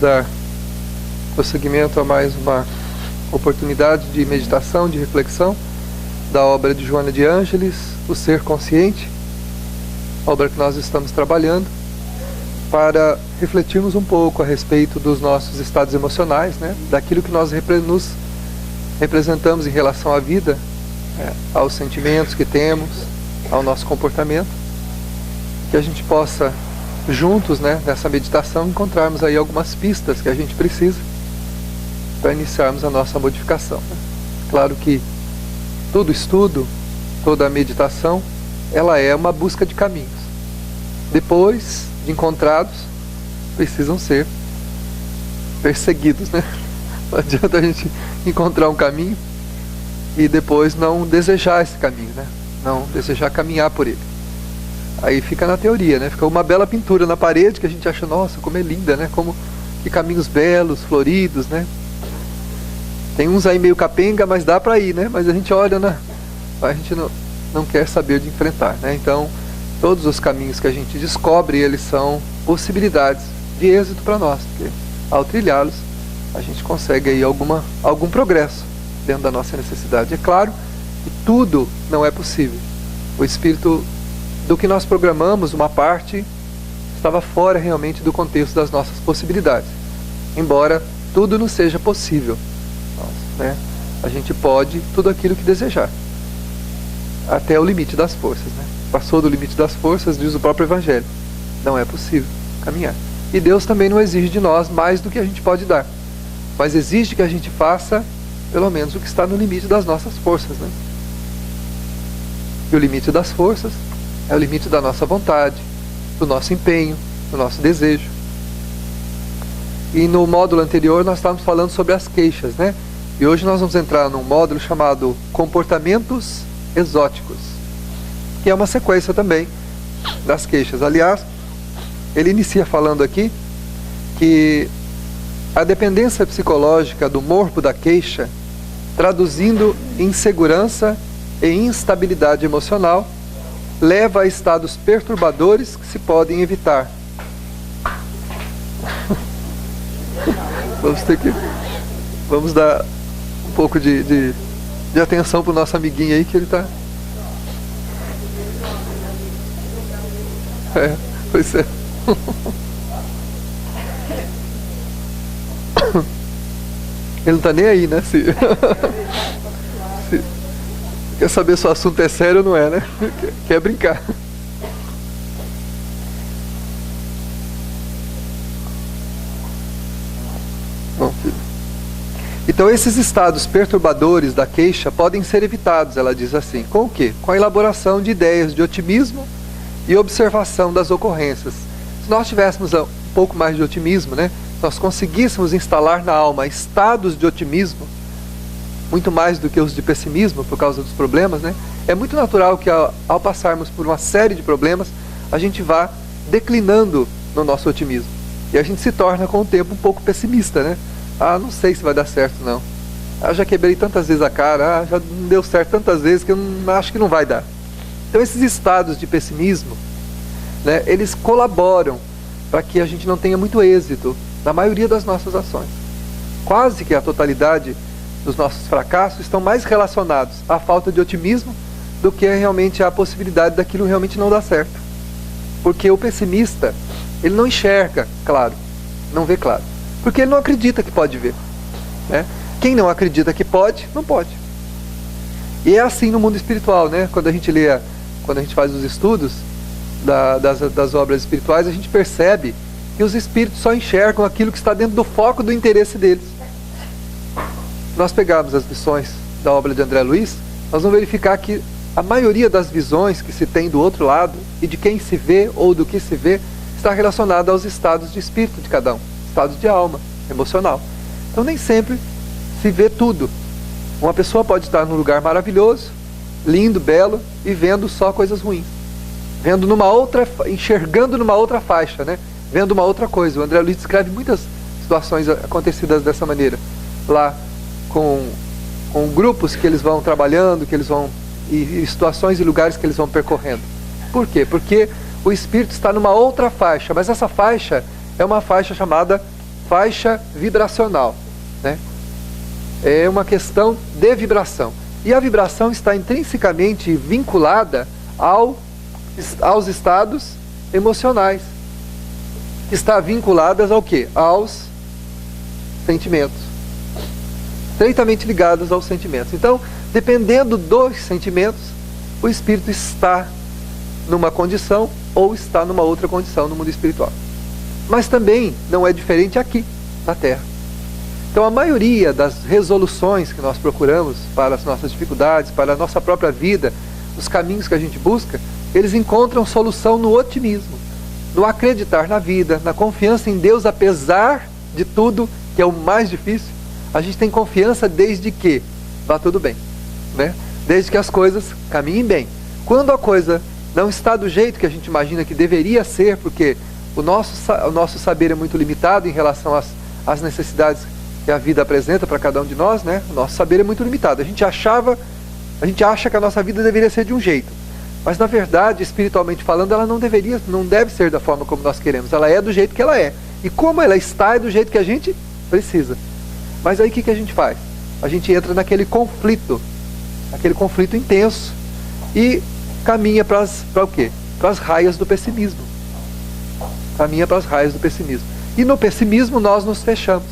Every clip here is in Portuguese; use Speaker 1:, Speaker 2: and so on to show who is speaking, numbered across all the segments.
Speaker 1: dar prosseguimento a mais uma oportunidade de meditação, de reflexão da obra de Joana de Ângeles, O Ser Consciente, obra que nós estamos trabalhando, para refletirmos um pouco a respeito dos nossos estados emocionais, né? Daquilo que nós nos representamos em relação à vida, aos sentimentos que temos, ao nosso comportamento, que a gente possa juntos, né, nessa meditação, encontrarmos aí algumas pistas que a gente precisa para iniciarmos a nossa modificação, né? Claro que todo estudo, toda meditação, ela é uma busca de caminhos. Depois de encontrados, precisam ser perseguidos, né? Não adianta a gente encontrar um caminho e depois não desejar esse caminho, né? Não desejar caminhar por ele. Aí fica na teoria, né? Fica uma bela pintura na parede que a gente acha, nossa, como é linda, né? Como que caminhos belos, floridos, né? Tem uns aí meio capenga, mas dá para ir, né? Mas a gente olha, né? A gente não quer saber de enfrentar, né? Então, todos os caminhos que a gente descobre, eles são possibilidades de êxito para nós, porque ao trilhá-los, a gente consegue aí algum progresso dentro da nossa necessidade. É claro que tudo não é possível. O Espírito, do que nós programamos, uma parte estava fora realmente do contexto das nossas possibilidades. Embora tudo não seja possível, né? A gente pode tudo aquilo que desejar, até o limite das forças, né? Passou do limite das forças, diz o próprio Evangelho, não é possível caminhar. E Deus também não exige de nós mais do que a gente pode dar, mas exige que a gente faça pelo menos o que está no limite das nossas forças, né? E o limite das forças é o limite da nossa vontade, do nosso empenho, do nosso desejo. E no módulo anterior nós estávamos falando sobre as queixas, né? E hoje nós vamos entrar num módulo chamado Comportamentos Exóticos, que é uma sequência também das queixas. Aliás, ele inicia falando aqui que a dependência psicológica do morbo da queixa, traduzindo insegurança e instabilidade emocional, leva a estados perturbadores que se podem evitar. Vamos dar um pouco de atenção para o nosso amiguinho aí, que ele está... Pois é. Ele não está nem aí, né? Quer saber se o assunto é sério ou não é, né? Quer brincar. Bom, filho. Então esses estados perturbadores da queixa podem ser evitados, ela diz assim. Com o quê? Com a elaboração de ideias de otimismo e observação das ocorrências. Se nós tivéssemos um pouco mais de otimismo, né? Se nós conseguíssemos instalar na alma estados de otimismo, muito mais do que os de pessimismo por causa dos problemas, né? É muito natural que ao passarmos por uma série de problemas, a gente vá declinando no nosso otimismo. E a gente se torna com o tempo um pouco pessimista, né? Ah, não sei se vai dar certo não. Ah, já quebrei tantas vezes a cara, ah, já não deu certo tantas vezes que eu acho que não vai dar. Então esses estados de pessimismo, né, eles colaboram para que a gente não tenha muito êxito na maioria das nossas ações. Quase que a totalidade dos nossos fracassos estão mais relacionados à falta de otimismo do que realmente à possibilidade daquilo realmente não dar certo. Porque o pessimista, ele não enxerga claro, não vê claro, porque ele não acredita que pode ver, né? Quem não acredita que pode, não pode. E é assim no mundo espiritual, né? Quando a gente lê, quando a gente faz os estudos das obras espirituais, a gente percebe que os espíritos só enxergam aquilo que está dentro do foco do interesse deles. Se nós pegarmos as lições da obra de André Luiz, nós vamos verificar que a maioria das visões que se tem do outro lado, e de quem se vê ou do que se vê, está relacionada aos estados de espírito de cada um, estados de alma, emocional. Então nem sempre se vê tudo. Uma pessoa pode estar num lugar maravilhoso, lindo, belo, e vendo só coisas ruins. Vendo enxergando numa outra faixa, né? Vendo uma outra coisa. O André Luiz descreve muitas situações acontecidas dessa maneira. Lá, com grupos que eles vão trabalhando, que eles vão... E situações e lugares que eles vão percorrendo. Por quê? Porque o espírito está numa outra faixa, mas essa faixa é uma faixa chamada faixa vibracional, né? É uma questão de vibração. E a vibração está intrinsecamente vinculada aos estados emocionais. Está vinculadas ao quê? Aos sentimentos. Estreitamente ligados aos sentimentos. Então, dependendo dos sentimentos, o espírito está numa condição ou está numa outra condição no mundo espiritual. Mas também não é diferente aqui, na Terra. Então a maioria das resoluções que nós procuramos para as nossas dificuldades, para a nossa própria vida, os caminhos que a gente busca, eles encontram solução no otimismo, no acreditar na vida, na confiança em Deus, apesar de tudo, que é o mais difícil. A gente tem confiança desde que vá tudo bem, né? Desde que as coisas caminhem bem. Quando a coisa não está do jeito que a gente imagina que deveria ser, porque o nosso saber é muito limitado em relação às necessidades que a vida apresenta para cada um de nós, né? O nosso saber é muito limitado. A gente acha que a nossa vida deveria ser de um jeito, mas na verdade, espiritualmente falando, ela não deve ser da forma como nós queremos. Ela é do jeito que ela é. E como ela está, é do jeito que a gente precisa. Mas aí o que a gente faz? A gente entra naquele conflito intenso e caminha para o quê? Para as raias do pessimismo. Caminha para as raias do pessimismo. E no pessimismo nós nos fechamos.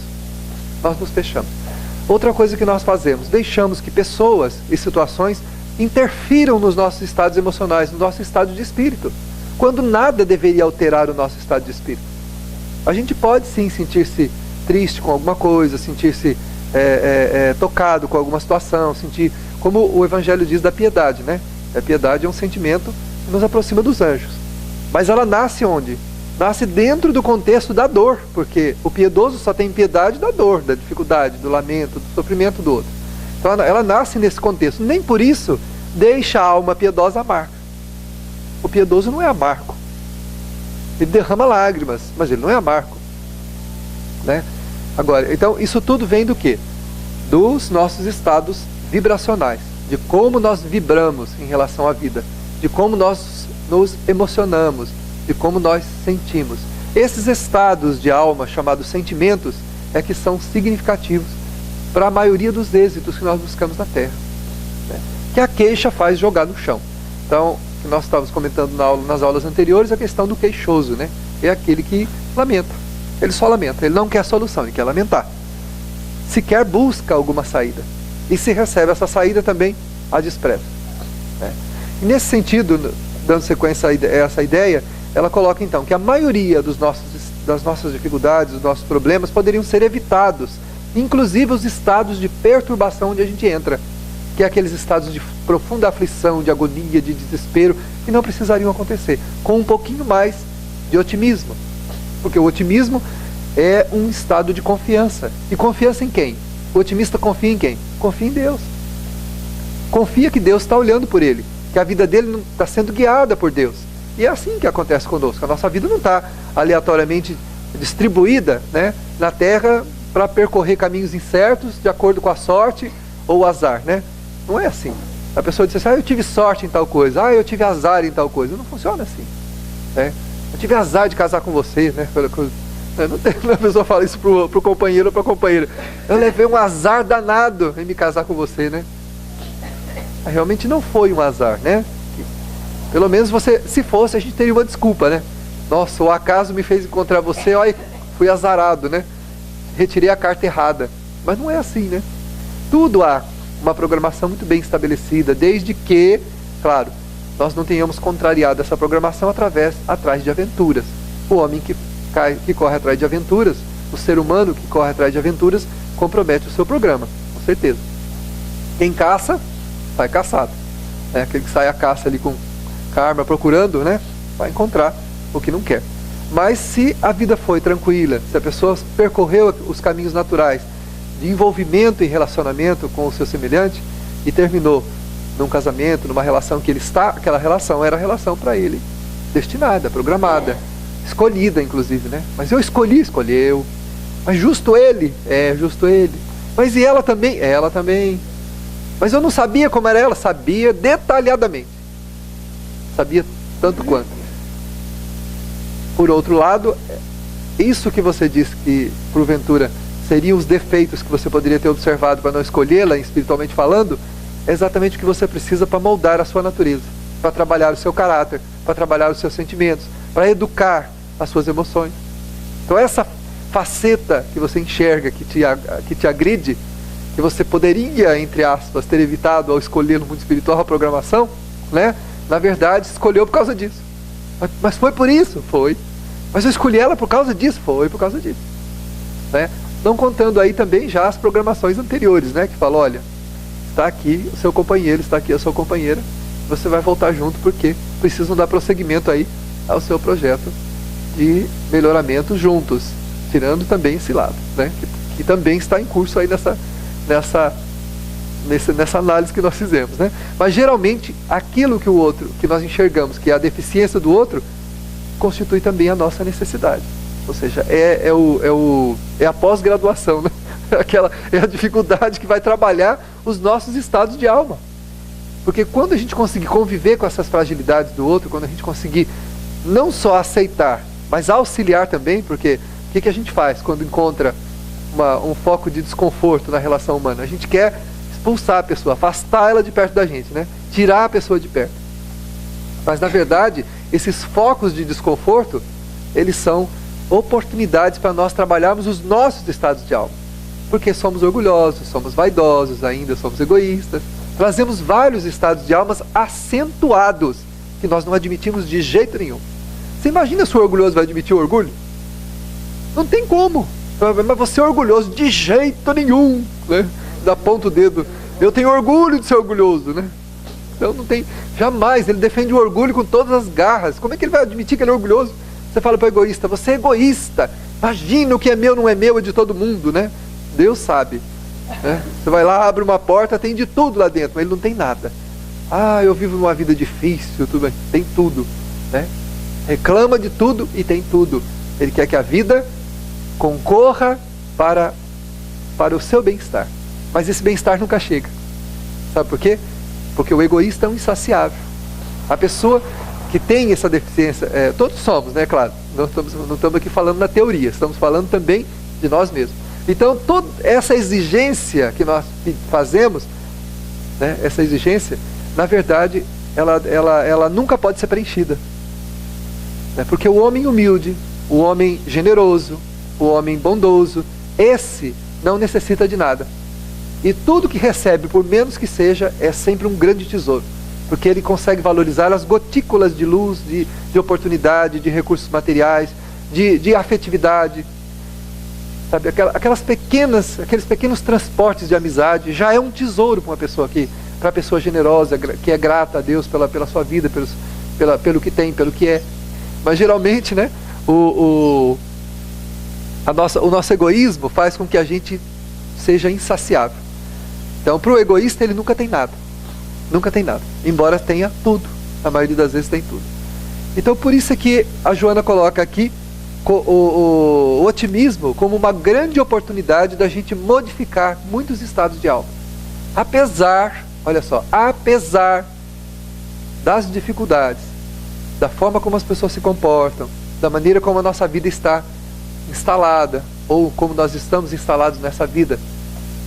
Speaker 1: Outra coisa que nós fazemos, deixamos que pessoas e situações interfiram nos nossos estados emocionais, no nosso estado de espírito, quando nada deveria alterar o nosso estado de espírito. A gente pode sim sentir-se triste com alguma coisa, sentir-se tocado com alguma situação, sentir, como o Evangelho diz da piedade, né? A piedade é um sentimento que nos aproxima dos anjos. Mas ela nasce onde? Nasce dentro do contexto da dor, porque o piedoso só tem piedade da dor, da dificuldade, do lamento, do sofrimento do outro. Então ela nasce nesse contexto. Nem por isso deixa a alma piedosa amarga. O piedoso não é amargo. Ele derrama lágrimas, mas ele não é amargo, né? Agora, então isso tudo vem do quê? Dos nossos estados vibracionais, de como nós vibramos em relação à vida, de como nós nos emocionamos, de como nós sentimos. Esses estados de alma, chamados sentimentos, é que são significativos para a maioria dos êxitos que nós buscamos na Terra, né? Que a queixa faz jogar no chão. Então, que nós estávamos comentando nas aulas anteriores, a questão do queixoso, né? É aquele que lamenta. Ele só lamenta, ele não quer solução, ele quer lamentar. Sequer busca alguma saída. E se recebe essa saída também, a despreza, né? E nesse sentido, dando sequência a essa ideia, ela coloca então que a maioria das nossas dificuldades, dos nossos problemas poderiam ser evitados, inclusive os estados de perturbação onde a gente entra, que é aqueles estados de profunda aflição, de agonia, de desespero, que não precisariam acontecer, com um pouquinho mais de otimismo. Porque o otimismo é um estado de confiança. E confiança em quem? O otimista confia em quem? Confia em Deus. Confia que Deus está olhando por ele, que a vida dele não está sendo guiada por Deus. E é assim que acontece conosco. A nossa vida não está aleatoriamente distribuída, né, na Terra para percorrer caminhos incertos de acordo com a sorte ou o azar, né? Não é assim. A pessoa diz assim, eu tive sorte em tal coisa, eu tive azar em tal coisa. Não funciona assim, né? Eu tive azar de casar com você, né? Não tem, a pessoa fala isso pro companheiro ou pra companheira. Eu levei um azar danado em me casar com você, né? Realmente não foi um azar, né? Pelo menos se fosse, a gente teria uma desculpa, né? Nossa, o acaso me fez encontrar você, olha, fui azarado, né? Retirei a carta errada. Mas não é assim, né? Tudo há uma programação muito bem estabelecida, desde que, claro, nós não tenhamos contrariado essa programação atrás de aventuras. O homem que corre atrás de aventuras, o ser humano que corre atrás de aventuras, compromete o seu programa, com certeza. Quem caça, sai caçado. Aquele que sai à caça ali com karma procurando, né, vai encontrar o que não quer. Mas se a vida foi tranquila, se a pessoa percorreu os caminhos naturais de envolvimento e relacionamento com o seu semelhante e terminou num casamento, numa relação que ele está, aquela relação era a relação para ele destinada, programada, escolhida inclusive, né? Mas eu escolheu. Mas justo ele? Justo ele. Mas e ela também? Ela também. Mas eu não sabia como era ela? Sabia detalhadamente. Sabia tanto quanto. Por outro lado, isso que você disse que, porventura, seriam os defeitos que você poderia ter observado para não escolhê-la, espiritualmente falando, é exatamente o que você precisa para moldar a sua natureza, para trabalhar o seu caráter, para trabalhar os seus sentimentos, para educar as suas emoções. Então essa faceta que você enxerga, que te agride, que você poderia, entre aspas, ter evitado ao escolher no mundo espiritual a programação, né? Na verdade, escolheu por causa disso. Mas foi por isso? Foi. Mas eu escolhi ela por causa disso? Foi por causa disso. Né? Não contando aí também já as programações anteriores, né? Que falam, olha, está aqui o seu companheiro, está aqui a sua companheira, você vai voltar junto porque precisam dar prosseguimento aí ao seu projeto de melhoramento juntos, tirando também esse lado, né? Que também está em curso aí nessa análise que nós fizemos, né? Mas geralmente aquilo que o outro, que nós enxergamos que é a deficiência do outro, constitui também a nossa necessidade. Ou seja, é a pós-graduação, né? É a dificuldade que vai trabalhar os nossos estados de alma. Porque quando a gente conseguir conviver com essas fragilidades do outro, quando a gente conseguir não só aceitar, mas auxiliar também, porque o que a gente faz quando encontra um foco de desconforto na relação humana? A gente quer expulsar a pessoa, afastar ela de perto da gente, né? Tirar a pessoa de perto. Mas na verdade, esses focos de desconforto, eles são oportunidades para nós trabalharmos os nossos estados de alma. Porque somos orgulhosos, somos vaidosos, ainda somos egoístas. Trazemos vários estados de almas acentuados que nós não admitimos de jeito nenhum. Você imagina se o orgulhoso vai admitir o orgulho? Não tem como. Mas você é orgulhoso de jeito nenhum, né? Dá ponto o dedo. Eu tenho orgulho de ser orgulhoso, né? Então não tem, jamais, ele defende o orgulho com todas as garras. Como é que ele vai admitir que ele é orgulhoso? Você fala para o egoísta, você é egoísta. Imagina, o que é meu não é meu, é de todo mundo, né? Deus sabe. Né? Você vai lá, abre uma porta, tem de tudo lá dentro, mas ele não tem nada. Ah, eu vivo uma vida difícil, tudo bem. Tem tudo, né? Reclama de tudo e tem tudo. Ele quer que a vida concorra para o seu bem-estar. Mas esse bem-estar nunca chega. Sabe por quê? Porque o egoísta é um insaciável. A pessoa que tem essa deficiência, todos somos, né, claro. Não estamos aqui falando na teoria, estamos falando também de nós mesmos. Então, toda essa exigência que nós fazemos, né, essa exigência, na verdade, ela nunca pode ser preenchida. Né? Porque o homem humilde, o homem generoso, o homem bondoso, esse não necessita de nada. E tudo que recebe, por menos que seja, é sempre um grande tesouro. Porque ele consegue valorizar as gotículas de luz, de oportunidade, de recursos materiais, de afetividade. Sabe, aqueles pequenos transportes de amizade já é um tesouro para uma pessoa para a pessoa generosa, que é grata a Deus pela sua vida, pelo que tem, pelo que é. Mas geralmente, né, o nosso egoísmo faz com que a gente seja insaciável. Então, para o egoísta, ele nunca tem nada. Nunca tem nada. Embora tenha tudo. A maioria das vezes tem tudo. Então, por isso é que a Joana coloca aqui o otimismo como uma grande oportunidade da gente modificar muitos estados de alma. Apesar, olha só, apesar das dificuldades, da forma como as pessoas se comportam, da maneira como a nossa vida está instalada, ou como nós estamos instalados nessa vida,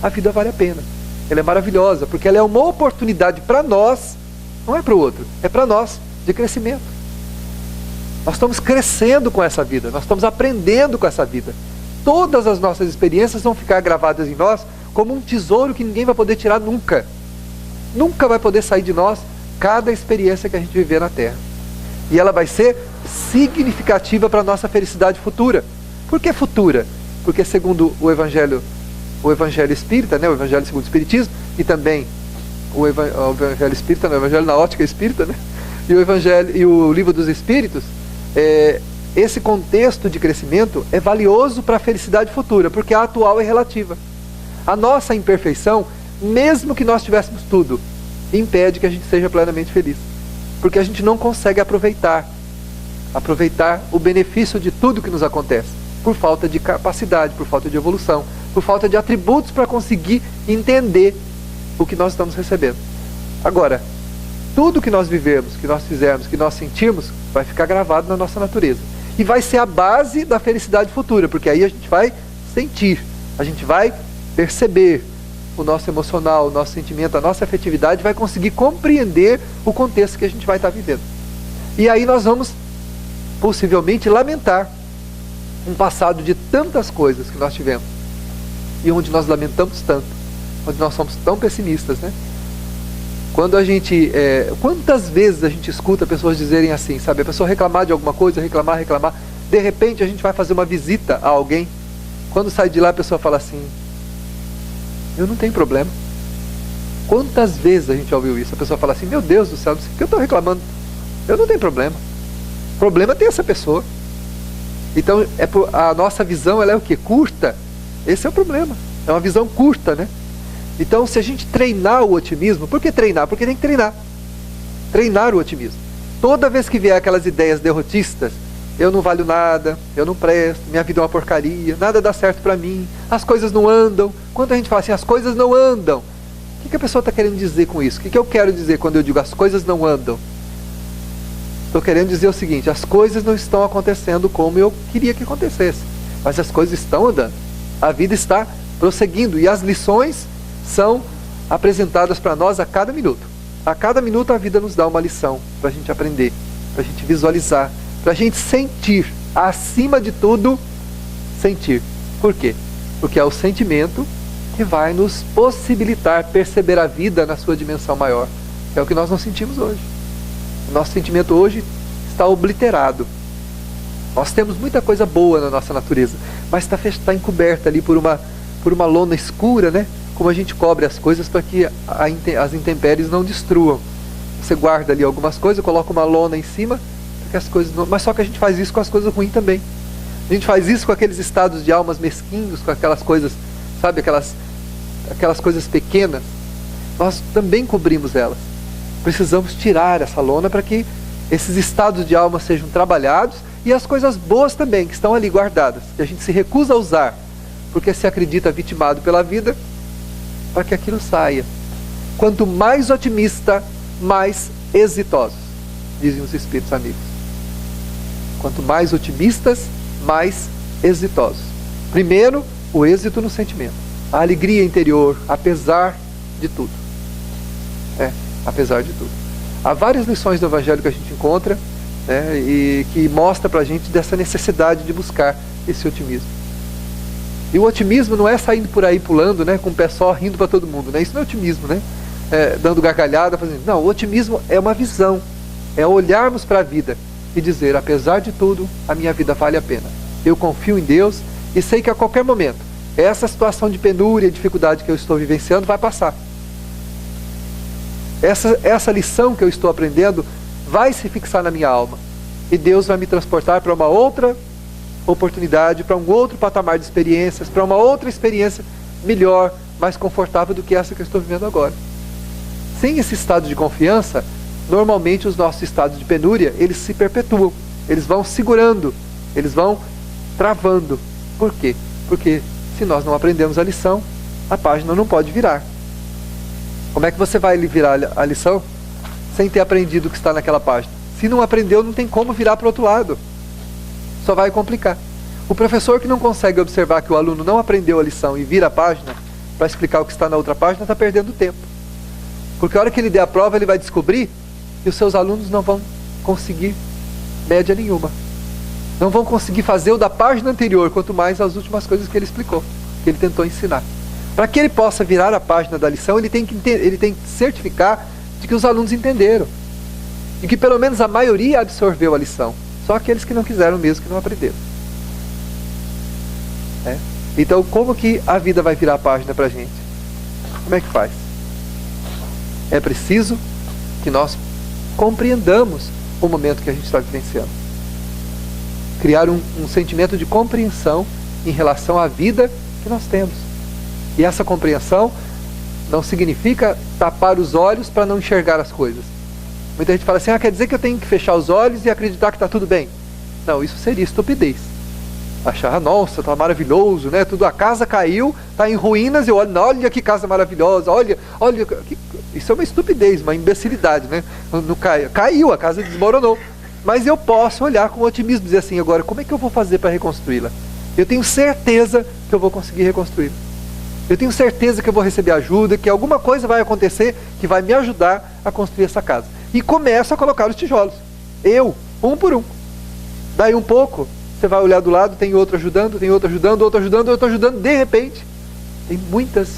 Speaker 1: a vida vale a pena. Ela é maravilhosa, porque ela é uma oportunidade para nós, não é para o outro, é para nós, de crescimento. Nós estamos crescendo com essa vida, nós estamos aprendendo com essa vida. Todas as nossas experiências vão ficar gravadas em nós como um tesouro que ninguém vai poder tirar nunca. Nunca vai poder sair de nós cada experiência que a gente viver na Terra. E ela vai ser significativa para a nossa felicidade futura. Por que futura? Porque segundo o Evangelho Espírita, né, o Evangelho segundo o Espiritismo, e também o Evangelho Espírita, o Evangelho na ótica espírita, né, e o Livro dos Espíritos, esse contexto de crescimento é valioso para a felicidade futura, porque a atual é relativa. A nossa imperfeição, mesmo que nós tivéssemos tudo, impede que a gente seja plenamente feliz. Porque a gente não consegue aproveitar o benefício de tudo que nos acontece, por falta de capacidade, por falta de evolução, por falta de atributos para conseguir entender o que nós estamos recebendo. Agora, tudo que nós vivemos, que nós fizermos, que nós sentimos, vai ficar gravado na nossa natureza. E vai ser a base da felicidade futura, porque aí a gente vai sentir, a gente vai perceber o nosso emocional, o nosso sentimento, a nossa afetividade, vai conseguir compreender o contexto que a gente vai estar vivendo. E aí nós vamos, possivelmente, lamentar um passado de tantas coisas que nós tivemos, e onde nós lamentamos tanto, onde nós somos tão pessimistas, né? Quando a gente, quantas vezes a gente escuta pessoas dizerem assim, sabe, a pessoa reclamar de alguma coisa, reclamar, de repente a gente vai fazer uma visita a alguém, quando sai de lá a pessoa fala assim, eu não tenho problema. Quantas vezes a gente já ouviu isso? A pessoa fala assim, meu Deus do céu, não sei o que eu estou reclamando, eu não tenho problema. Problema tem essa pessoa. Então a nossa visão, ela é o quê? Curta. Esse é o problema, é uma visão curta, né? Então, se a gente treinar o otimismo, por que treinar? Porque tem que treinar. Treinar o otimismo. Toda vez que vier aquelas ideias derrotistas, eu não valho nada, eu não presto, minha vida é uma porcaria, nada dá certo pra mim, as coisas não andam. Quando a gente fala assim, as coisas não andam, o que a pessoa está querendo dizer com isso? O que eu quero dizer quando eu digo as coisas não andam? Estou querendo dizer o seguinte, as coisas não estão acontecendo como eu queria que acontecesse, mas as coisas estão andando. A vida está prosseguindo e as lições são apresentadas para nós a cada minuto. A cada minuto a vida nos dá uma lição para a gente aprender, para a gente visualizar, para a gente sentir, acima de tudo, sentir. Por quê? Porque é o sentimento que vai nos possibilitar perceber a vida na sua dimensão maior. É o que nós não sentimos hoje. O nosso sentimento hoje está obliterado. Nós temos muita coisa boa na nossa natureza, mas está encoberta ali por uma lona escura, né? Como a gente cobre as coisas para que as intempéries não destruam. Você guarda ali algumas coisas, coloca uma lona em cima, para que as coisas não... Mas só que a gente faz isso com as coisas ruins também. A gente faz isso com aqueles estados de almas mesquinhos, com aquelas coisas, sabe, aquelas coisas pequenas. Nós também cobrimos elas. Precisamos tirar essa lona para que esses estados de alma sejam trabalhados e as coisas boas também, que estão ali guardadas, que a gente se recusa a usar, porque se acredita vitimado pela vida, para que aquilo saia. Quanto mais otimista, mais exitosos, dizem os espíritos amigos. Quanto mais otimistas, mais exitosos. Primeiro, o êxito no sentimento, a alegria interior, apesar de tudo. Apesar de tudo. Há várias lições do Evangelho que a gente encontra, né, e que mostra para a gente dessa necessidade de buscar esse otimismo. E o otimismo não é saindo por aí pulando, né, com o pé só, rindo para todo mundo, né? Isso não é otimismo, né? Dando gargalhada, fazendo... Não, o otimismo é uma visão, é olharmos para a vida e dizer, apesar de tudo, a minha vida vale a pena. Eu confio em Deus e sei que a qualquer momento, essa situação de penúria e dificuldade que eu estou vivenciando vai passar. Essa lição que eu estou aprendendo vai se fixar na minha alma. E Deus vai me transportar para uma outra oportunidade, para um outro patamar de experiências, para uma outra experiência melhor, mais confortável do que essa que eu estou vivendo agora. Sem esse estado de confiança, normalmente os nossos estados de penúria, eles se perpetuam. Eles vão segurando, eles vão travando. Por quê? Porque se nós não aprendemos a lição, a página não pode virar. Como é que você vai virar a lição sem ter aprendido o que está naquela página? Se não aprendeu, não tem como virar para o outro lado. Só vai complicar. O professor que não consegue observar que o aluno não aprendeu a lição e vira a página para explicar o que está na outra página, está perdendo tempo. Porque a hora que ele der a prova, ele vai descobrir que os seus alunos não vão conseguir média nenhuma. Não vão conseguir fazer o da página anterior, quanto mais as últimas coisas que ele explicou, que ele tentou ensinar. Para que ele possa virar a página da lição, ele tem que certificar de que os alunos entenderam. E que pelo menos a maioria absorveu a lição. Só aqueles que não quiseram mesmo, que não aprenderam. Então, como que a vida vai virar a página para a gente? Como é que faz? É preciso que nós compreendamos o momento que a gente está vivenciando. Criar um sentimento de compreensão em relação à vida que nós temos. E essa compreensão não significa tapar os olhos para não enxergar as coisas. Muita gente fala assim, quer dizer que eu tenho que fechar os olhos e acreditar que está tudo bem. Não, isso seria estupidez. Achar, nossa, está maravilhoso, né? Tudo, a casa caiu, está em ruínas, e eu olho, olha que casa maravilhosa, olha, isso é uma estupidez, uma imbecilidade, né? Não caiu, a casa desmoronou. Mas eu posso olhar com otimismo e dizer assim, agora, como é que eu vou fazer para reconstruí-la? Eu tenho certeza que eu vou conseguir reconstruí-la. Eu tenho certeza que eu vou receber ajuda, que alguma coisa vai acontecer que vai me ajudar a construir essa casa. E começo a colocar os tijolos. Eu, um por um. Daí um pouco, você vai olhar do lado, tem outro ajudando, tem outro ajudando, outro ajudando, outro ajudando. De repente, tem muitos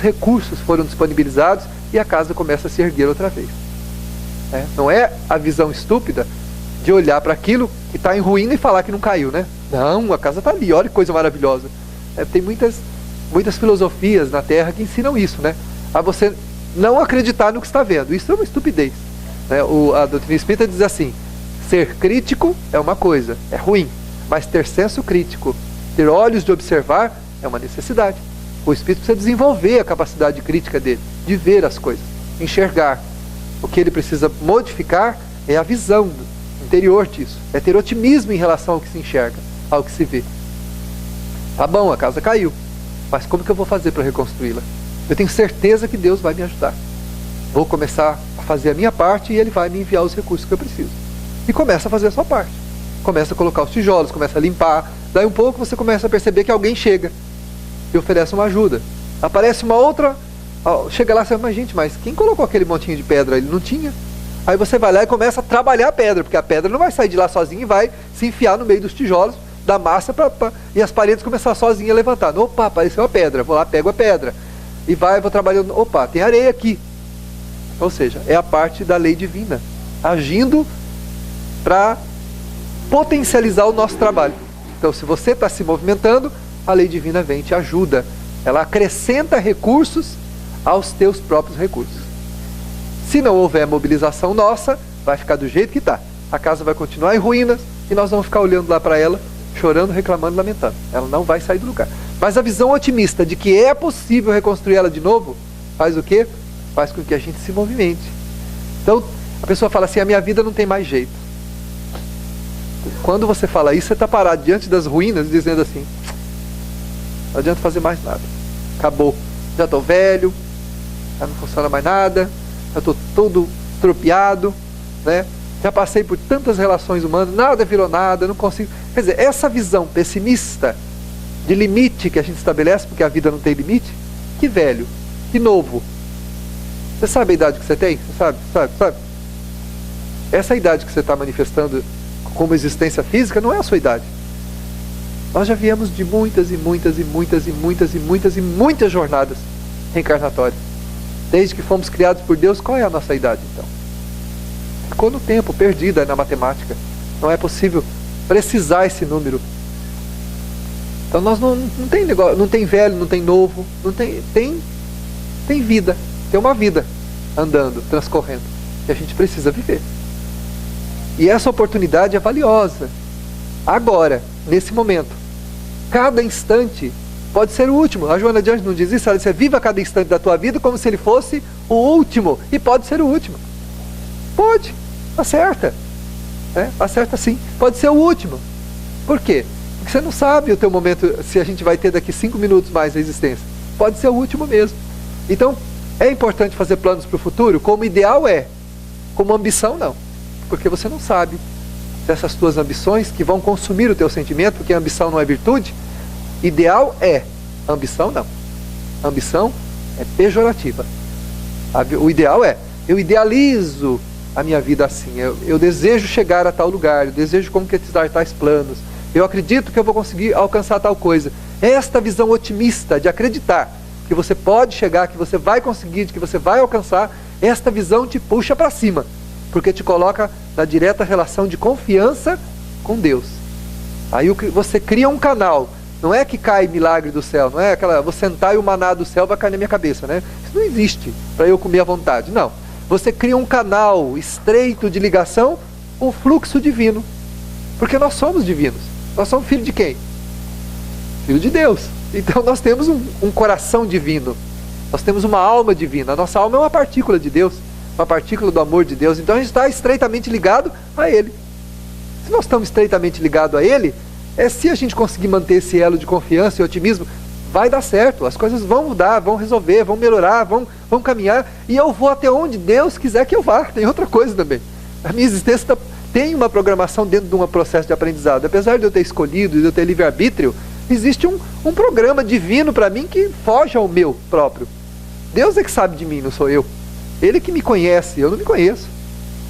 Speaker 1: recursos foram disponibilizados e a casa começa a se erguer outra vez. Não é a visão estúpida de olhar para aquilo que está em ruína e falar que não caiu, né? Não, a casa está ali, olha que coisa maravilhosa. Tem muitas filosofias na Terra que ensinam isso, né? A você não acreditar no que está vendo. Isso é uma estupidez, né? A doutrina espírita diz assim, ser crítico é uma coisa, é ruim, mas ter senso crítico, ter olhos de observar é uma necessidade. O espírito precisa desenvolver a capacidade crítica dele, de ver as coisas, enxergar. O que ele precisa modificar é a visão interior disso, é ter otimismo em relação ao que se enxerga, ao que se vê. Tá bom, a casa caiu, mas como que eu vou fazer para reconstruí-la? Eu tenho certeza que Deus vai me ajudar. Vou começar a fazer a minha parte e Ele vai me enviar os recursos que eu preciso. E começa a fazer a sua parte. Começa a colocar os tijolos, começa a limpar. Daí um pouco você começa a perceber que alguém chega e oferece uma ajuda. Aparece uma outra, chega lá e fala, mas gente, mas quem colocou aquele montinho de pedra? Ele não tinha. Aí você vai lá e começa a trabalhar a pedra, porque a pedra não vai sair de lá sozinha e vai se enfiar no meio dos tijolos, da massa, e as paredes começar sozinha a levantar. Opa, apareceu a pedra, vou lá, pego a pedra. E vou trabalhando, opa, tem areia aqui. Ou seja, é a parte da lei divina, agindo para potencializar o nosso trabalho. Então, se você está se movimentando, a lei divina vem e te ajuda. Ela acrescenta recursos aos teus próprios recursos. Se não houver mobilização nossa, vai ficar do jeito que está. A casa vai continuar em ruínas e nós vamos ficar olhando lá para ela, chorando, reclamando, lamentando. Ela não vai sair do lugar. Mas a visão otimista de que é possível reconstruir ela de novo, faz o quê? Faz com que a gente se movimente. Então, a pessoa fala assim, a minha vida não tem mais jeito. Quando você fala isso, você está parado diante das ruínas, dizendo assim, não adianta fazer mais nada. Acabou. Já estou velho, já não funciona mais nada, já estou todo estropiado, né? Já passei por tantas relações humanas, nada virou nada, não consigo. Quer dizer, essa visão pessimista de limite que a gente estabelece, porque a vida não tem limite, que velho, que novo. Você sabe a idade que você tem? Você sabe? Essa idade que você está manifestando como existência física não é a sua idade. Nós já viemos de muitas jornadas reencarnatórias. Desde que fomos criados por Deus, qual é a nossa idade então? Ficou no tempo, perdida na matemática. Não é possível precisar esse número. Então nós não tem negócio, não tem velho, não tem novo, não tem vida, tem uma vida andando, transcorrendo, que a gente precisa viver. E essa oportunidade é valiosa. Agora, nesse momento, cada instante pode ser o último. A Joana de Anjos não diz isso, ela diz, viva cada instante da tua vida como se ele fosse o último. E pode ser o último. Pode, acerta. Acerta sim, pode ser o último. Por quê? Porque você não sabe o teu momento, se a gente vai ter daqui 5 minutos mais a existência. Pode ser o último mesmo. Então, é importante fazer planos para o futuro? Como ideal é. Como ambição, não. Porque você não sabe dessas tuas ambições que vão consumir o teu sentimento, porque a ambição não é virtude. Ideal é, ambição não. Ambição é pejorativa. O ideal é, eu idealizo a minha vida assim, eu desejo chegar a tal lugar, eu desejo concretizar tais planos, eu acredito que eu vou conseguir alcançar tal coisa. Esta visão otimista de acreditar que você pode chegar, que você vai conseguir, que você vai alcançar, esta visão te puxa para cima, porque te coloca na direta relação de confiança com Deus. Aí você cria um canal. Não é que cai milagre do céu, não é aquela, vou sentar e o maná do céu vai cair na minha cabeça, né? Isso não existe para eu comer à vontade, não. Você cria um canal estreito de ligação, um fluxo divino. Porque nós somos divinos. Nós somos filhos de quem? Filho de Deus. Então nós temos um coração divino. Nós temos uma alma divina. A nossa alma é uma partícula de Deus, uma partícula do amor de Deus. Então a gente está estreitamente ligado a Ele. Se nós estamos estreitamente ligados a Ele, se a gente conseguir manter esse elo de confiança e otimismo, vai dar certo, as coisas vão mudar, vão resolver, vão melhorar, vão caminhar, e eu vou até onde Deus quiser que eu vá. Tem outra coisa também, a minha existência tem uma programação dentro de um processo de aprendizado. Apesar de eu ter escolhido, de eu ter livre-arbítrio, existe um programa divino para mim que foge ao meu próprio. Deus é que sabe de mim, não sou eu. Ele que me conhece, eu não me conheço.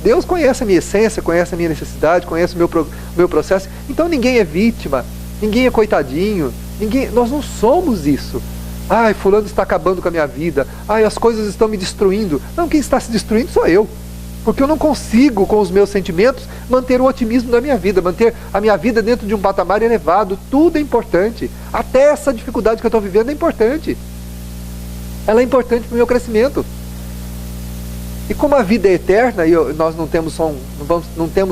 Speaker 1: Deus conhece a minha essência, conhece a minha necessidade, conhece o meu processo. Então ninguém é vítima, ninguém é coitadinho, nós não somos isso. Ai, fulano está acabando com a minha vida. Ai, as coisas estão me destruindo. Não, quem está se destruindo sou eu. Porque eu não consigo, com os meus sentimentos, manter o otimismo da minha vida, manter a minha vida dentro de um patamar elevado. Tudo é importante. Até essa dificuldade que eu estou vivendo é importante. Ela é importante para o meu crescimento. E como a vida é eterna, e nós não temos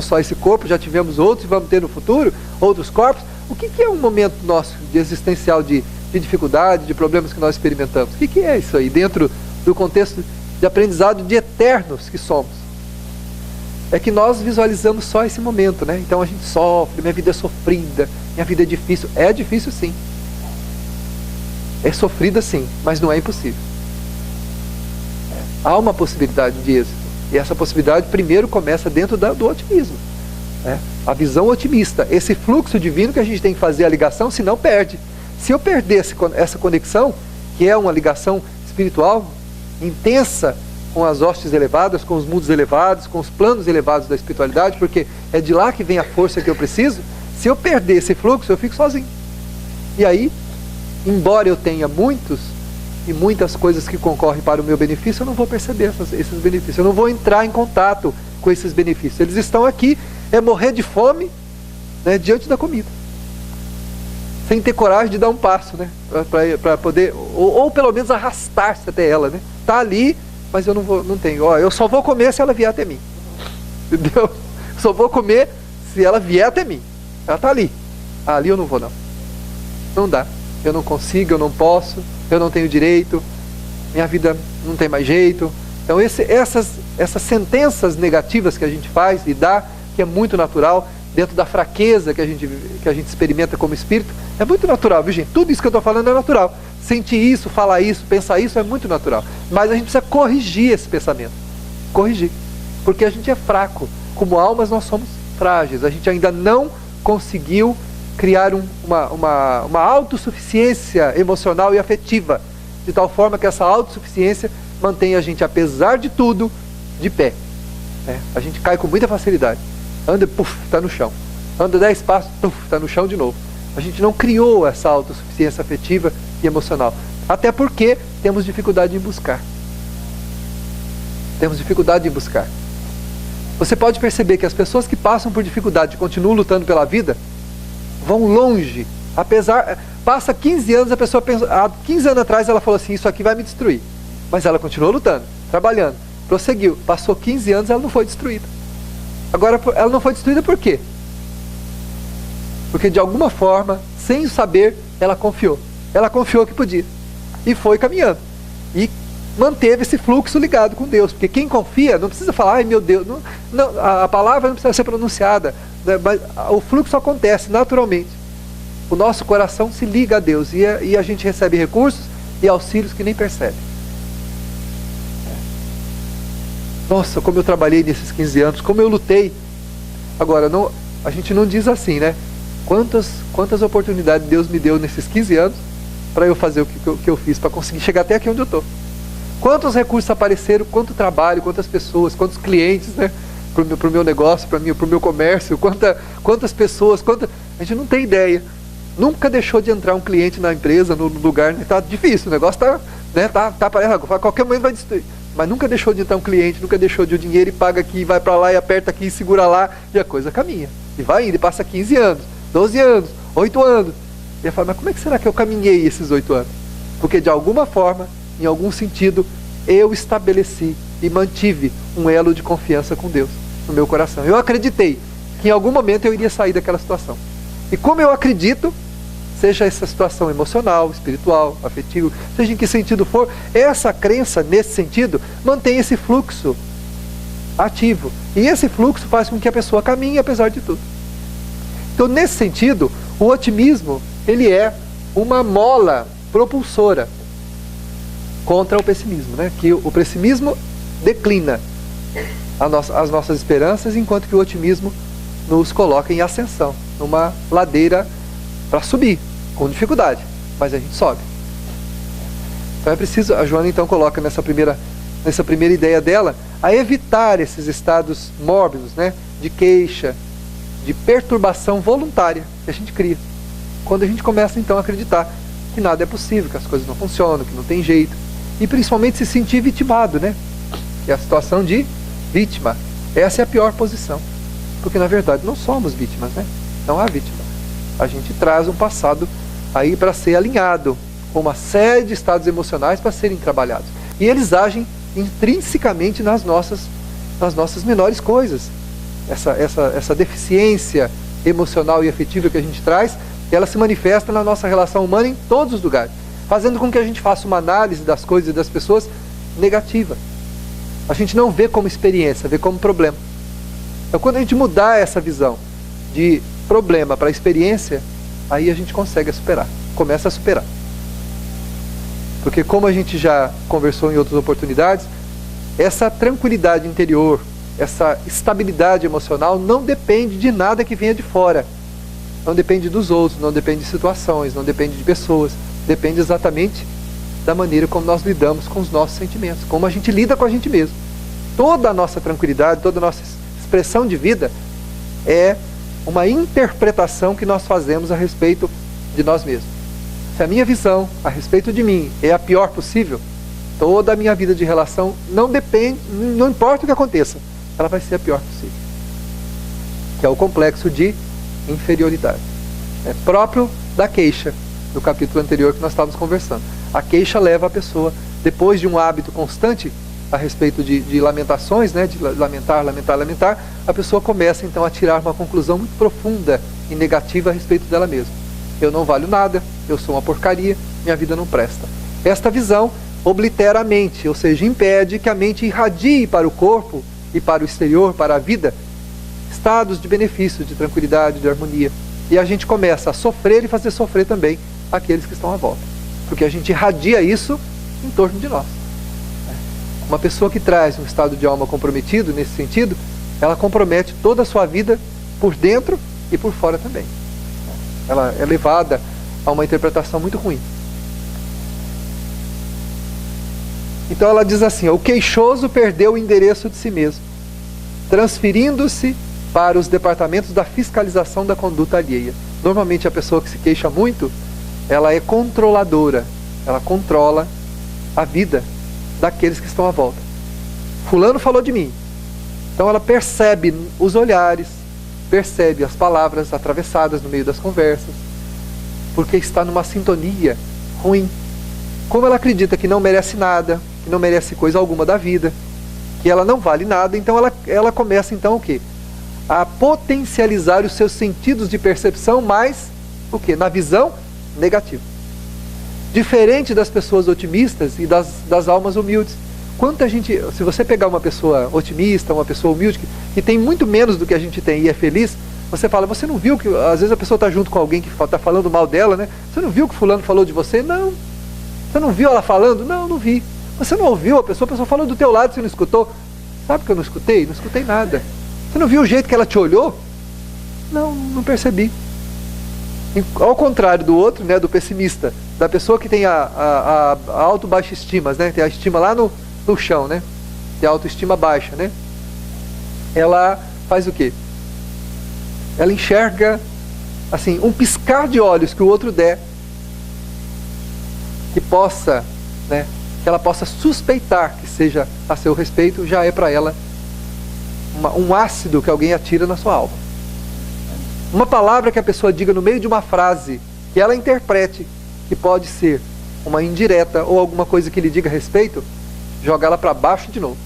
Speaker 1: só esse corpo, já tivemos outros e vamos ter no futuro outros corpos, o que é um momento nosso de existencial de dificuldade, de problemas que nós experimentamos? O que é isso aí, dentro do contexto de aprendizado de eternos que somos? É que nós visualizamos só esse momento, né? Então a gente sofre, minha vida é sofrida, minha vida é difícil. É difícil sim. É sofrida sim, mas não é impossível. Há uma possibilidade de êxito. E essa possibilidade primeiro começa dentro do otimismo. Né? A visão otimista. Esse fluxo divino que a gente tem que fazer a ligação, senão perde. Se eu perder essa conexão, que é uma ligação espiritual intensa com as hostes elevadas, com os mundos elevados, com os planos elevados da espiritualidade, porque é de lá que vem a força que eu preciso, se eu perder esse fluxo, eu fico sozinho. E aí, embora eu tenha muitas coisas que concorrem para o meu benefício, eu não vou perceber esses benefícios, eu não vou entrar em contato com esses benefícios. Eles estão aqui, é morrer de fome, né, diante da comida. Sem ter coragem de dar um passo, né, para poder, ou pelo menos arrastar-se até ela, né. Está ali, mas eu não tenho. Ó, eu só vou comer se ela vier até mim. Entendeu? Só vou comer se ela vier até mim. Ela está ali. Ali eu não vou, não. Não dá. Eu não consigo, eu não posso, eu não tenho direito, minha vida não tem mais jeito. Então essas sentenças negativas que a gente faz e dá, que é muito natural, dentro da fraqueza que a gente experimenta como espírito, é muito natural, viu gente? Tudo isso que eu estou falando é natural. Sentir isso, falar isso, pensar isso é muito natural. Mas a gente precisa corrigir esse pensamento. Corrigir. Porque a gente é fraco. Como almas nós somos frágeis. A gente ainda não conseguiu criar uma autossuficiência emocional e afetiva. De tal forma que essa autossuficiência mantém a gente, apesar de tudo, de pé. A gente cai com muita facilidade. Anda, puf, está no chão. Anda 10 passos, puf, está no chão de novo. A gente não criou essa autossuficiência afetiva e emocional. Até porque temos dificuldade em buscar. Temos dificuldade em buscar. Você pode perceber que as pessoas que passam por dificuldade e continuam lutando pela vida, vão longe. Passa 15 anos, a pessoa pensa, há 15 anos atrás ela falou assim, isso aqui vai me destruir. Mas ela continuou lutando, trabalhando, prosseguiu. Passou 15 anos, ela não foi destruída. Agora, ela não foi destruída por quê? Porque de alguma forma, sem saber, ela confiou. Ela confiou que podia. E foi caminhando. E manteve esse fluxo ligado com Deus. Porque quem confia, não precisa falar, ai meu Deus, não, a palavra não precisa ser pronunciada. Mas o fluxo acontece naturalmente. O nosso coração se liga a Deus. E a gente recebe recursos e auxílios que nem percebe. Nossa, como eu trabalhei nesses 15 anos, como eu lutei. Agora, a gente não diz assim, né? Quantas oportunidades Deus me deu nesses 15 anos para eu fazer o que eu fiz, para conseguir chegar até aqui onde eu estou. Quantos recursos apareceram, quanto trabalho, quantas pessoas, quantos clientes, né? Para o meu negócio, para o meu comércio, quantas pessoas, a gente não tem ideia. Nunca deixou de entrar um cliente na empresa, no lugar, né? Tá difícil, o negócio tá, né? Tá a qualquer momento vai destruir. Mas nunca deixou de entrar um cliente, nunca deixou de o dinheiro e paga aqui, vai para lá e aperta aqui, segura lá, e a coisa caminha. E vai indo, e passa 15 anos, 12 anos, 8 anos. E eu falo, mas como é que será que eu caminhei esses 8 anos? Porque de alguma forma, em algum sentido, eu estabeleci e mantive um elo de confiança com Deus no meu coração. Eu acreditei que em algum momento eu iria sair daquela situação. E como eu acredito, seja essa situação emocional, espiritual, afetiva, seja em que sentido for, essa crença nesse sentido mantém esse fluxo ativo. E esse fluxo faz com que a pessoa caminhe apesar de tudo. Então, nesse sentido, o otimismo, ele é uma mola propulsora contra o pessimismo, né? Que o pessimismo declina as nossas esperanças, enquanto que o otimismo nos coloca em ascensão, numa ladeira para subir, com dificuldade, mas a gente sobe. Então é preciso, a Joana então coloca nessa primeira ideia dela, a evitar esses estados mórbidos, né, de queixa, de perturbação voluntária que a gente cria. Quando a gente começa então a acreditar que nada é possível, que as coisas não funcionam, que não tem jeito, e principalmente se sentir vitimado, né, que é a situação de vítima. Essa é a pior posição, porque na verdade não somos vítimas, né, não há vítima. A gente traz um passado aí para ser alinhado, com uma série de estados emocionais para serem trabalhados. E eles agem intrinsecamente nas nossas menores coisas. Essa deficiência emocional e afetiva que a gente traz, ela se manifesta na nossa relação humana em todos os lugares, fazendo com que a gente faça uma análise das coisas e das pessoas negativa. A gente não vê como experiência, vê como problema. Então quando a gente mudar essa visão de problema para experiência, aí a gente consegue superar, começa a superar. Porque como a gente já conversou em outras oportunidades, essa tranquilidade interior, essa estabilidade emocional não depende de nada que venha de fora. Não depende dos outros, não depende de situações, não depende de pessoas. Depende exatamente da maneira como nós lidamos com os nossos sentimentos, como a gente lida com a gente mesmo. Toda a nossa tranquilidade, toda a nossa expressão de vida é uma interpretação que nós fazemos a respeito de nós mesmos. Se a minha visão a respeito de mim é a pior possível, toda a minha vida de relação não importa o que aconteça, ela vai ser a pior possível. Que é o complexo de inferioridade. É próprio da queixa, no capítulo anterior que nós estávamos conversando. A queixa leva a pessoa, depois de um hábito constante a respeito de lamentações, né, de lamentar, a pessoa começa então a tirar uma conclusão muito profunda e negativa a respeito dela mesma. Eu não valho nada, eu sou uma porcaria, minha vida não presta. Esta visão oblitera a mente, ou seja, impede que a mente irradie para o corpo e para o exterior, para a vida, estados de benefício, de tranquilidade, de harmonia. E a gente começa a sofrer e fazer sofrer também aqueles que estão à volta. Porque a gente irradia isso em torno de nós. Uma pessoa que traz um estado de alma comprometido nesse sentido, ela compromete toda a sua vida por dentro e por fora também. Ela é levada a uma interpretação muito ruim. Então ela diz assim: o queixoso perdeu o endereço de si mesmo, transferindo-se para os departamentos da fiscalização da conduta alheia. Normalmente a pessoa que se queixa muito, ela é controladora, ela controla a vida daqueles que estão à volta. Fulano falou de mim. Então ela percebe os olhares, percebe as palavras atravessadas no meio das conversas, porque está numa sintonia ruim. Como ela acredita que não merece nada, que não merece coisa alguma da vida, que ela não vale nada, então ela começa então o quê? A potencializar os seus sentidos de percepção, mas o quê? Na visão negativa. Diferente das pessoas otimistas e das almas humildes. Quanta gente, se você pegar uma pessoa otimista, uma pessoa humilde, que tem muito menos do que a gente tem e é feliz, você fala, você não viu que, às vezes a pessoa está junto com alguém que está falando mal dela, né? Você não viu que fulano falou de você? Não. Você não viu ela falando? Não, não vi. Você não ouviu a pessoa falou do teu lado, você não escutou? Sabe que eu não escutei? Não escutei nada. Você não viu o jeito que ela te olhou? Não, não percebi. Ao contrário do outro, né, do pessimista, da pessoa que tem a auto-baixa estima, né? Tem a estima lá no chão, né? Tem a autoestima baixa, né? Ela faz o quê? Ela enxerga, assim, um piscar de olhos que o outro der, que possa, né, que ela possa suspeitar que seja a seu respeito, já é para ela um ácido que alguém atira na sua alma. Uma palavra que a pessoa diga no meio de uma frase, que ela interprete, que pode ser uma indireta ou alguma coisa que lhe diga respeito, joga ela para baixo de novo.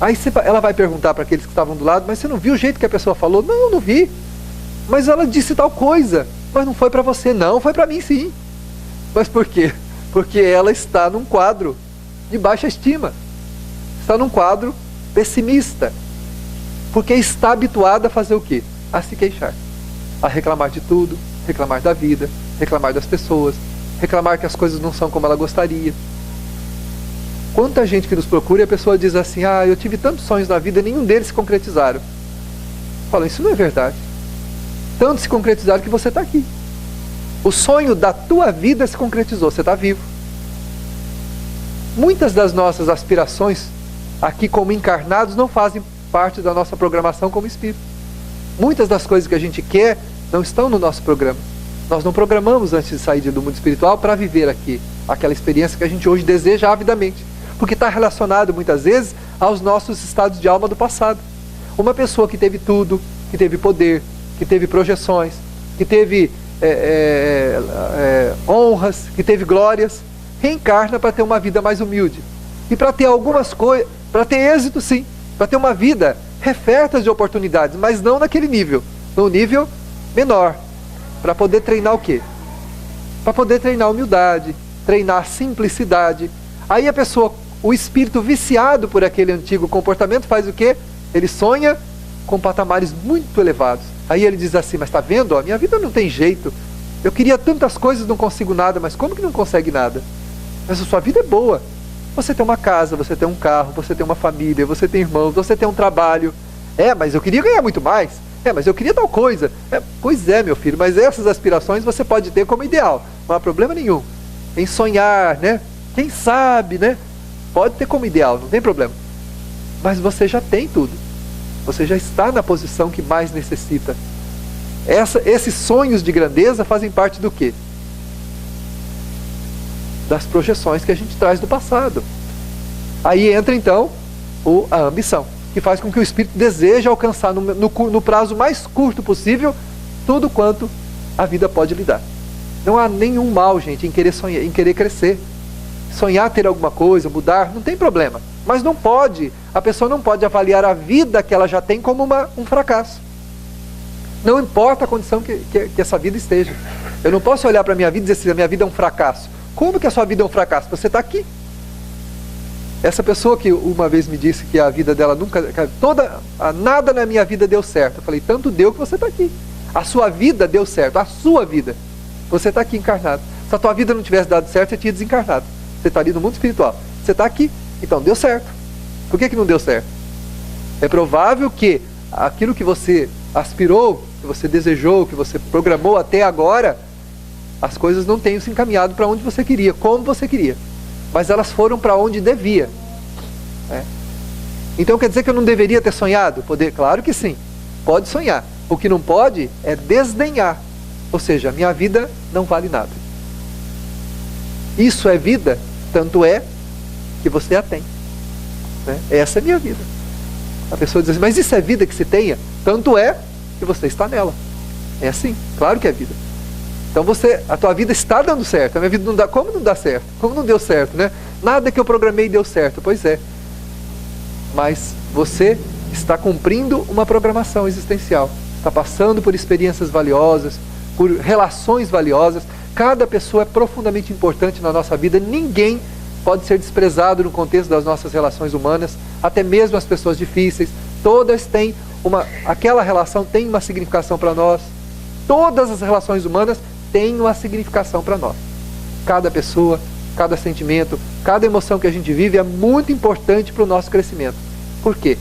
Speaker 1: Aí ela vai perguntar para aqueles que estavam do lado, mas você não viu o jeito que a pessoa falou? Não, não vi. Mas ela disse tal coisa. Mas não foi para você. Não, foi para mim sim. Mas por quê? Porque ela está num quadro de baixa estima. Está num quadro pessimista. Porque está habituada a fazer o quê? A se queixar. A reclamar de tudo, reclamar da vida, reclamar das pessoas, reclamar que as coisas não são como ela gostaria. Quanta gente que nos procura e a pessoa diz assim, eu tive tantos sonhos na vida e nenhum deles se concretizaram. Falam, isso não é verdade. Tanto se concretizaram que você está aqui. O sonho da tua vida se concretizou, você está vivo. Muitas das nossas aspirações, aqui como encarnados, não fazem parte da nossa programação como espírito. Muitas das coisas que a gente quer não estão no nosso programa. Nós não programamos antes de sair do mundo espiritual para viver aqui aquela experiência que a gente hoje deseja avidamente. Porque está relacionado muitas vezes aos nossos estados de alma do passado. Uma pessoa que teve tudo, que teve poder, que teve projeções, que teve honras, que teve glórias, reencarna para ter uma vida mais humilde. E para ter algumas coisas, para ter êxito sim, para ter uma vida referta de oportunidades, mas não naquele nível, no nível menor. Para poder treinar o quê? Para poder treinar a humildade, treinar a simplicidade. Aí a pessoa, o espírito viciado por aquele antigo comportamento faz o quê? Ele sonha com patamares muito elevados. Aí ele diz assim, mas está vendo? A minha vida não tem jeito. Eu queria tantas coisas, não consigo nada. Mas como que não consegue nada? Mas a sua vida é boa. Você tem uma casa, você tem um carro, você tem uma família, você tem irmãos, você tem um trabalho. Mas eu queria ganhar muito mais. Mas eu queria tal coisa. Pois é, meu filho, mas essas aspirações você pode ter como ideal. Não há problema nenhum em sonhar, né? Quem sabe, né? Pode ter como ideal, não tem problema. Mas você já tem tudo. Você já está na posição que mais necessita. Esses sonhos de grandeza fazem parte do quê? Das projeções que a gente traz do passado. Aí entra então a ambição, que faz com que o espírito deseje alcançar no prazo mais curto possível tudo quanto a vida pode lhe dar. Não há nenhum mal, gente, em querer sonhar, em querer crescer. Sonhar ter alguma coisa, mudar, não tem problema. Mas não pode, a pessoa não pode avaliar a vida que ela já tem como um fracasso. Não importa a condição que essa vida esteja. Eu não posso olhar para a minha vida e dizer assim, a minha vida é um fracasso. Como que a sua vida é um fracasso? Você está aqui. Essa pessoa que uma vez me disse que a vida dela nunca... nada na minha vida deu certo. Eu falei, tanto deu que você está aqui. A sua vida deu certo, a sua vida. Você está aqui encarnado. Se a tua vida não tivesse dado certo, você tinha desencarnado. Você está ali no mundo espiritual. Você está aqui. Então, deu certo. Por que não deu certo? É provável que aquilo que você aspirou, que você desejou, que você programou até agora, as coisas não tenham se encaminhado para onde você queria, como você queria. Mas elas foram para onde devia. Então quer dizer que eu não deveria ter sonhado? Claro que sim. Pode sonhar. O que não pode é desdenhar. Ou seja, a minha vida não vale nada. Isso é vida, tanto é que você a tem. Essa é a minha vida. A pessoa diz assim, mas isso é vida que se tenha? Tanto é que você está nela. É assim, claro que é vida. Então a tua vida está dando certo. A minha vida não dá. Como não dá certo? Como não deu certo, né? Nada que eu programei deu certo. Pois é. Mas você está cumprindo uma programação existencial. Está passando por experiências valiosas, por relações valiosas. Cada pessoa é profundamente importante na nossa vida. Ninguém pode ser desprezado no contexto das nossas relações humanas. Até mesmo as pessoas difíceis. Todas têm aquela relação tem uma significação para nós. Todas as relações humanas têm uma significação para nós. Cada pessoa, cada sentimento, cada emoção que a gente vive é muito importante para o nosso crescimento. Por quê?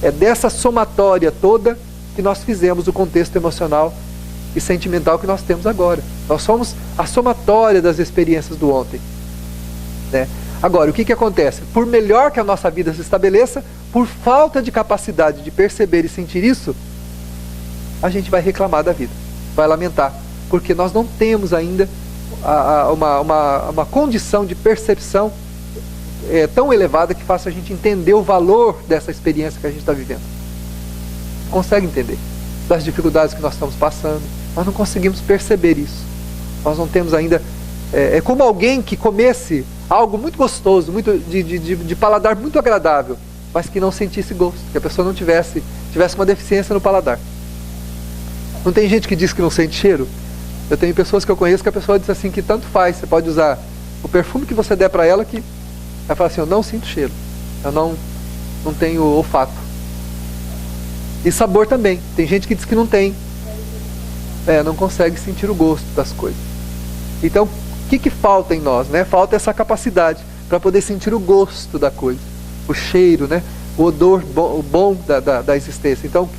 Speaker 1: É dessa somatória toda que nós fizemos o contexto emocional e sentimental que nós temos agora. Nós somos a somatória das experiências do ontem. Agora, o que acontece? Por melhor que a nossa vida se estabeleça, por falta de capacidade de perceber e sentir isso, a gente vai reclamar da vida, vai lamentar, porque nós não temos ainda uma condição de percepção tão elevada que faça a gente entender o valor dessa experiência que a gente está vivendo. Consegue entender das dificuldades que nós estamos passando, nós não conseguimos perceber isso. Nós não temos ainda... É como alguém que comesse algo muito gostoso, muito de paladar muito agradável, mas que não sentisse gosto, que a pessoa não tivesse uma deficiência no paladar. Não tem gente que diz que não sente cheiro? Eu tenho pessoas que eu conheço que a pessoa diz assim que tanto faz, você pode usar o perfume que você der para ela, que ela fala assim, eu não sinto cheiro, eu não tenho olfato. E sabor também, tem gente que diz que não tem, não consegue sentir o gosto das coisas. Então, o que falta em nós? Falta essa capacidade para poder sentir o gosto da coisa, o cheiro, o odor bom da existência. Então,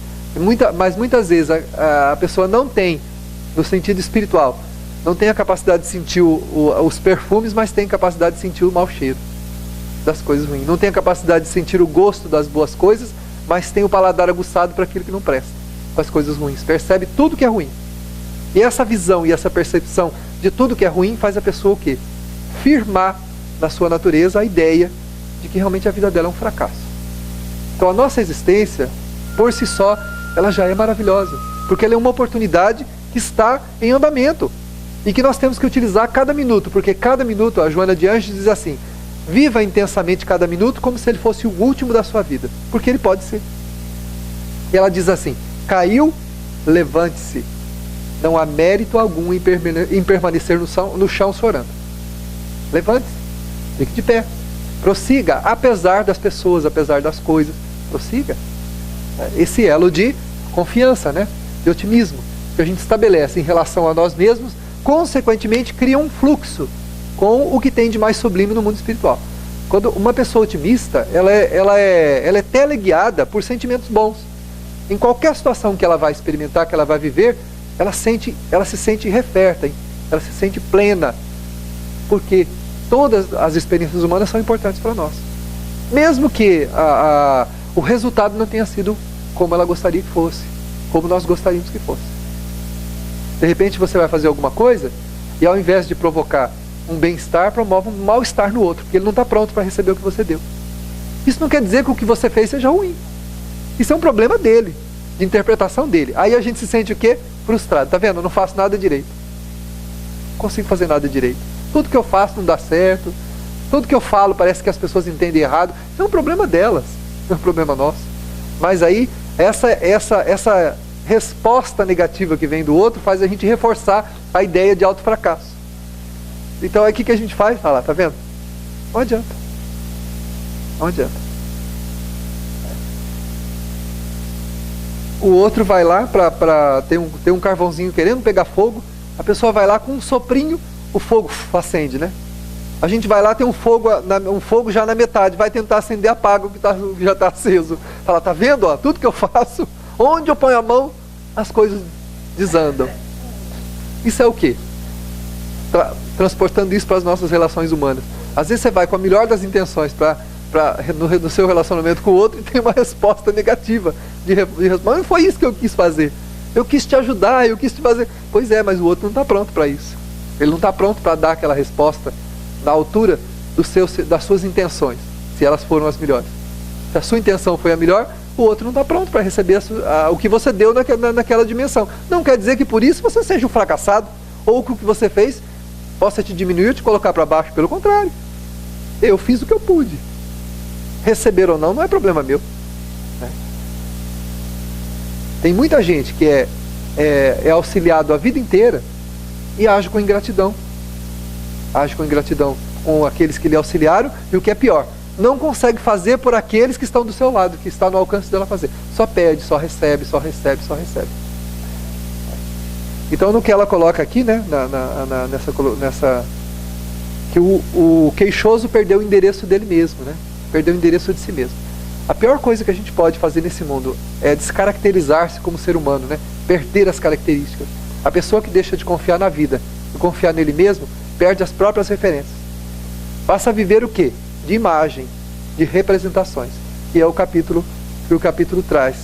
Speaker 1: Mas muitas vezes a pessoa não tem, no sentido espiritual, não tem a capacidade de sentir os perfumes, mas tem capacidade de sentir o mau cheiro das coisas ruins. Não tem a capacidade de sentir o gosto das boas coisas, mas tem o paladar aguçado para aquilo que não presta, para as coisas ruins. Percebe tudo que é ruim. E essa visão e essa percepção de tudo que é ruim faz a pessoa o quê? Firmar na sua natureza a ideia de que realmente a vida dela é um fracasso. Então a nossa existência, por si só, ela já é maravilhosa, porque ela é uma oportunidade que está em andamento e que nós temos que utilizar cada minuto, porque cada minuto, a Joana de Ângeles diz assim: viva intensamente cada minuto como se ele fosse o último da sua vida, porque ele pode ser. E ela diz assim: caiu, levante-se, não há mérito algum em permanecer no chão chorando. Levante-se, fique de pé, prossiga, apesar das pessoas, apesar das coisas, prossiga. Esse elo de confiança, né? De otimismo que a gente estabelece em relação a nós mesmos, consequentemente cria um fluxo com o que tem de mais sublime no mundo espiritual. Quando uma pessoa otimista, ela é teleguiada por sentimentos bons. Em qualquer situação que ela vai experimentar, que ela vai viver, ela se sente referta, ela se sente plena, porque todas as experiências humanas são importantes para nós. Mesmo que o resultado não tenha sido como ela gostaria que fosse, como nós gostaríamos que fosse. De repente você vai fazer alguma coisa e ao invés de provocar um bem-estar, promove um mal-estar no outro, porque ele não está pronto para receber o que você deu. Isso não quer dizer que o que você fez seja ruim. Isso é um problema dele, de interpretação dele. Aí a gente se sente o quê? Frustrado. Tá vendo? Eu não faço nada direito. Não consigo fazer nada direito. Tudo que eu faço não dá certo. Tudo que eu falo parece que as pessoas entendem errado. Isso é um problema delas, não é um problema nosso. Mas aí, essa resposta negativa que vem do outro faz a gente reforçar a ideia de alto fracasso. Então aí o que a gente faz? Fala, tá vendo? Não adianta. Não adianta. O outro vai lá tem um carvãozinho querendo pegar fogo, a pessoa vai lá com um soprinho, o fogo acende, né? A gente vai lá, tem um fogo já na metade, vai tentar acender, apaga o que já está aceso. Fala, tá vendo? Ó, tudo que eu faço, onde eu ponho a mão, as coisas desandam. Isso é o quê? Transportando isso para as nossas relações humanas. Às vezes você vai com a melhor das intenções no seu relacionamento com o outro e tem uma resposta negativa. Mas não foi isso que eu quis fazer. Eu quis te ajudar, eu quis te fazer. Pois é, mas o outro não está pronto para isso. Ele não está pronto para dar aquela resposta na altura das suas intenções, se elas foram as melhores. Se a sua intenção foi a melhor, o outro não está pronto para receber o que você deu naquela dimensão. Não quer dizer que por isso você seja um fracassado, ou que o que você fez possa te diminuir ou te colocar para baixo. Pelo contrário, eu fiz o que eu pude. Receber ou não é problema meu, né? Tem muita gente que é auxiliado a vida inteira e age com ingratidão. Age com ingratidão com aqueles que lhe auxiliaram, e o que é pior, não consegue fazer por aqueles que estão do seu lado, que está no alcance dela fazer. Só pede, só recebe, só recebe, só recebe. Então no que ela coloca aqui, né, nessa que o queixoso perdeu o endereço dele mesmo, né? Perdeu o endereço de si mesmo. A pior coisa que a gente pode fazer nesse mundo é descaracterizar-se como ser humano, né? Perder as características. A pessoa que deixa de confiar na vida e confiar nele mesmo, perde as próprias referências. Passa a viver o quê? De imagem, de representações. E é o capítulo que o capítulo traz.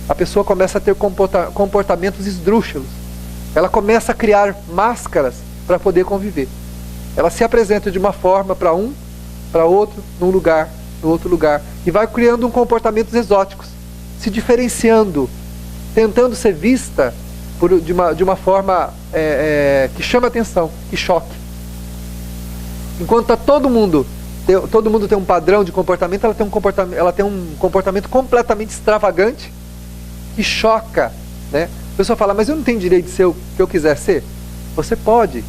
Speaker 1: A pessoa começa a ter comportamentos esdrúxulos. Ela começa a criar máscaras para poder conviver. Ela se apresenta de uma forma para um, para outro, num lugar, no outro lugar. E vai criando comportamentos exóticos, se diferenciando, tentando ser vista de uma forma que chama atenção, que choque. Enquanto tá todo mundo tem um padrão de comportamento, ela tem um comportamento completamente extravagante que choca, né? A pessoa fala, mas eu não tenho direito de ser o que eu quiser ser. Você pode,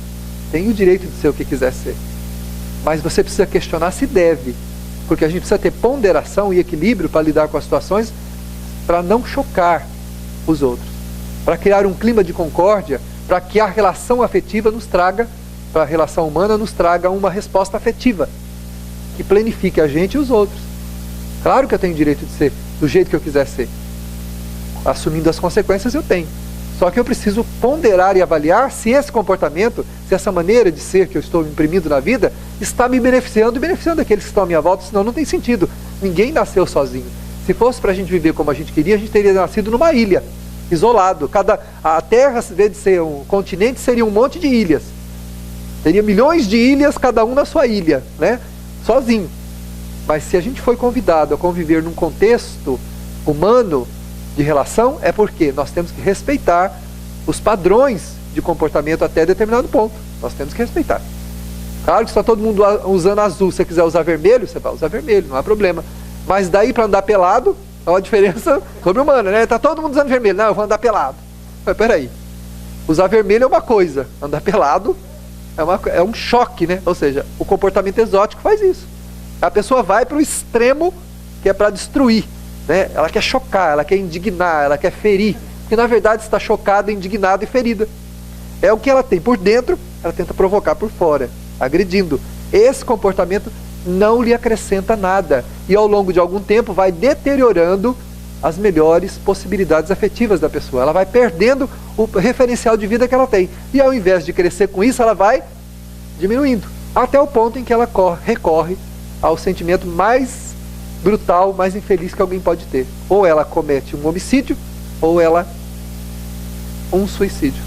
Speaker 1: tem o direito de ser o que quiser ser, mas você precisa questionar se deve, porque a gente precisa ter ponderação e equilíbrio para lidar com as situações, para não chocar os outros, para criar um clima de concórdia, para que a relação afetiva nos traga, para a relação humana nos traga uma resposta afetiva que planifique a gente e os outros. Claro que eu tenho direito de ser do jeito que eu quiser ser, assumindo as consequências, eu tenho. Só que eu preciso ponderar e avaliar se esse comportamento, se essa maneira de ser que eu estou imprimindo na vida, está me beneficiando e beneficiando aqueles que estão à minha volta, senão não tem sentido. Ninguém nasceu sozinho. Se fosse para a gente viver como a gente queria, a gente teria nascido numa ilha, isolado. A Terra, em vez de ser um continente, seria um monte de ilhas. Teria milhões de ilhas, cada um na sua ilha, né? Sozinho. Mas se a gente foi convidado a conviver num contexto humano, de relação, é porque nós temos que respeitar os padrões de comportamento até determinado ponto. Nós temos que respeitar. Claro que se está todo mundo usando azul, se você quiser usar vermelho, você vai usar vermelho, não há problema. Mas daí para andar pelado, é uma diferença sobre-humana, né? Está todo mundo usando vermelho, não, eu vou andar pelado. Mas peraí, usar vermelho é uma coisa, andar pelado é um choque, né? Ou seja, o comportamento exótico faz isso. A pessoa vai para o extremo que é para destruir. Né? Ela quer chocar, ela quer indignar, ela quer ferir, porque na verdade está chocada, indignada e ferida. É o que ela tem por dentro, ela tenta provocar por fora, agredindo. Esse comportamento não lhe acrescenta nada e ao longo de algum tempo vai deteriorando as melhores possibilidades afetivas da pessoa. Ela vai perdendo o referencial de vida que ela tem e ao invés de crescer com isso, ela vai diminuindo, até o ponto em que ela recorre ao sentimento mais brutal, mais infeliz que alguém pode ter. Ou ela comete um homicídio, ou ela um suicídio.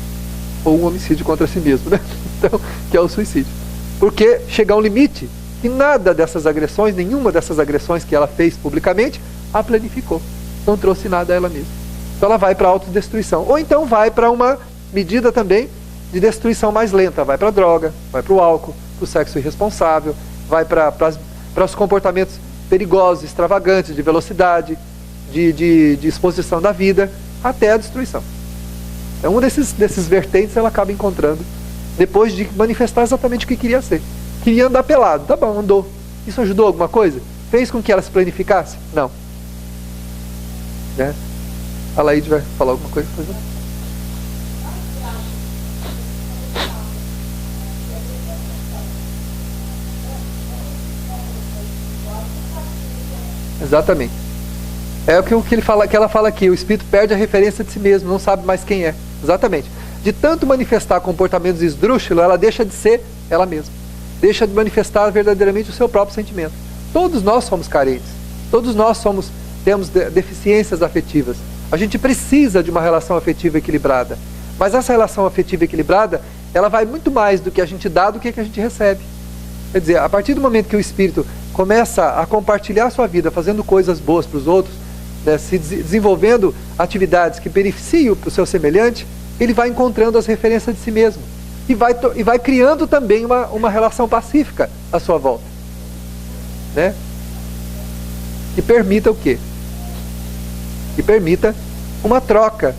Speaker 1: Ou um homicídio contra si mesmo, né? Então, que é o suicídio. Porque chega a um limite que nada dessas agressões, nenhuma dessas agressões que ela fez publicamente, a planificou. Não trouxe nada a ela mesma. Então ela vai para a autodestruição. Ou então vai para uma medida também de destruição mais lenta. Vai para a droga, vai para o álcool, para o sexo irresponsável, vai para os comportamentos perigosos, extravagantes, de velocidade, de exposição da vida, até a destruição. É um desses vertentes ela acaba encontrando, depois de manifestar exatamente o que queria ser. Queria andar pelado, tá bom, andou. Isso ajudou alguma coisa? Fez com que ela se planificasse? Não. Né? A Laíde vai falar alguma coisa? Exatamente. É o que ela fala aqui, o espírito perde a referência de si mesmo, não sabe mais quem é. Exatamente. De tanto manifestar comportamentos esdrúxulos, ela deixa de ser ela mesma. Deixa de manifestar verdadeiramente o seu próprio sentimento. Todos nós somos carentes. Todos nós temos deficiências afetivas. A gente precisa de uma relação afetiva equilibrada. Mas essa relação afetiva equilibrada, ela vai muito mais do que a gente dá do que a gente recebe. Quer dizer, a partir do momento que o espírito começa a compartilhar a sua vida, fazendo coisas boas para os outros, né, se desenvolvendo atividades que beneficiam o seu semelhante, ele vai encontrando as referências de si mesmo. E vai criando também uma relação pacífica à sua volta. Né? Que permita o quê? Que permita uma troca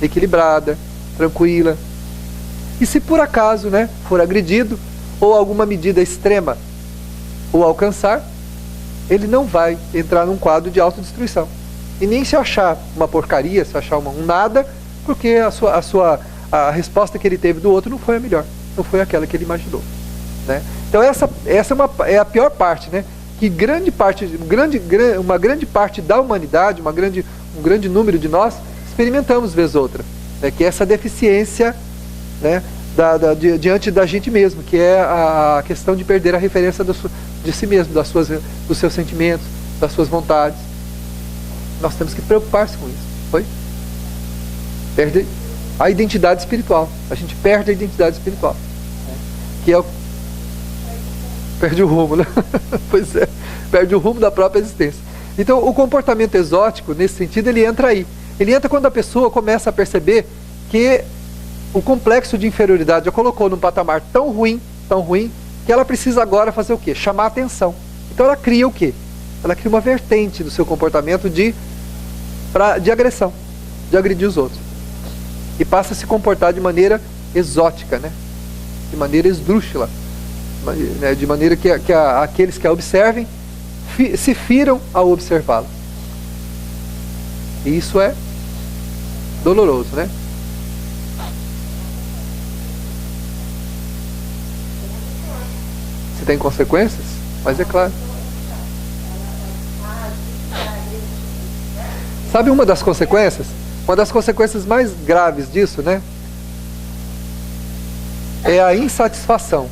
Speaker 1: equilibrada, tranquila. E se por acaso, né, for agredido, ou alguma medida extrema o alcançar, ele não vai entrar num quadro de autodestruição. E nem se achar uma porcaria, se achar um nada, porque a resposta que ele teve do outro não foi a melhor, não foi aquela que ele imaginou. Né? Então essa é a pior parte, né? Que uma grande parte da humanidade, um grande número de nós, experimentamos vez outra. Né? Que é essa deficiência, né? Diante da gente mesmo, que é a questão de perder a referência de si mesmo, dos seus sentimentos, das suas vontades. Nós temos que preocupar-se com isso. Foi? Perde a identidade espiritual. A gente perde a identidade espiritual. Que é o... Perde o rumo, né? Pois é. Perde o rumo da própria existência. Então, o comportamento exótico, nesse sentido, ele entra aí. Ele entra quando a pessoa começa a perceber que o complexo de inferioridade a colocou num patamar tão ruim, que ela precisa agora fazer o quê? Chamar a atenção. Então ela cria o quê? Ela cria uma vertente do seu comportamento de agressão, de agredir os outros. E passa a se comportar de maneira exótica, né? De maneira esdrúxula, né? De maneira que aqueles que a observem se firam ao observá-la. E isso é doloroso, né? Se tem consequências, mas é claro. Sabe uma das consequências? Uma das consequências mais graves disso, né? É a insatisfação,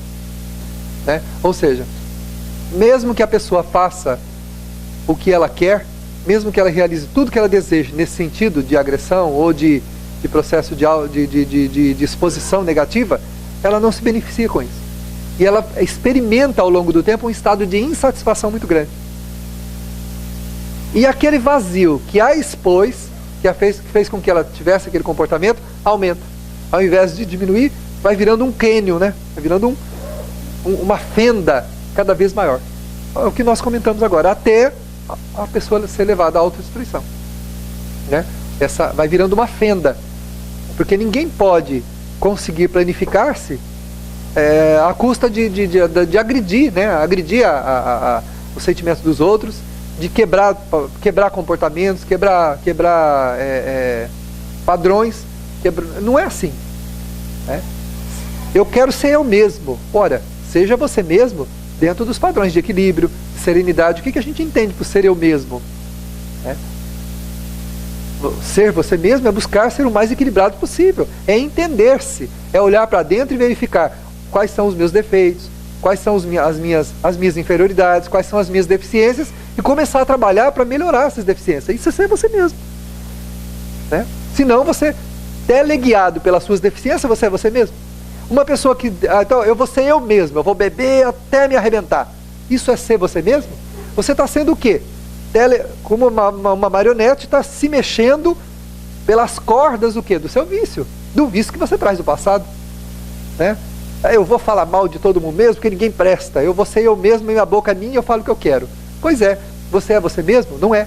Speaker 1: né? Ou seja, mesmo que a pessoa faça o que ela quer, mesmo que ela realize tudo que ela deseja nesse sentido de agressão ou de processo de exposição negativa, ela não se beneficia com isso. E ela experimenta ao longo do tempo um estado de insatisfação muito grande. E aquele vazio que a expôs, que fez com que ela tivesse aquele comportamento, aumenta. Ao invés de diminuir, vai virando um cânion, né? Vai virando uma fenda cada vez maior. É o que nós comentamos agora, até a pessoa ser levada à autodestruição, né? Vai virando uma fenda, porque ninguém pode conseguir planificar-se à custa de agredir, né? Agredir os sentimentos dos outros, de quebrar comportamentos, quebrar padrões. Não é assim, né? Eu quero ser eu mesmo. Ora, seja você mesmo dentro dos padrões de equilíbrio, de serenidade. O que a gente entende por ser eu mesmo? Ser você mesmo é buscar ser o mais equilibrado possível. É entender-se. É olhar para dentro e verificar quais são os meus defeitos, quais são as minhas inferioridades, quais são as minhas deficiências e começar a trabalhar para melhorar essas deficiências. Isso é ser você mesmo, né? Senão você, teleguiado pelas suas deficiências, você é você mesmo. Uma pessoa que... então, eu vou ser eu mesmo, eu vou beber até me arrebentar. Isso é ser você mesmo? Você está sendo o quê? Como uma marionete, está se mexendo pelas cordas do quê? Do seu vício. Do vício que você traz do passado, né? Eu vou falar mal de todo mundo mesmo, porque ninguém presta. Eu vou ser eu mesmo, minha boca é minha, eu falo o que eu quero. Pois é, você é você mesmo? Não é.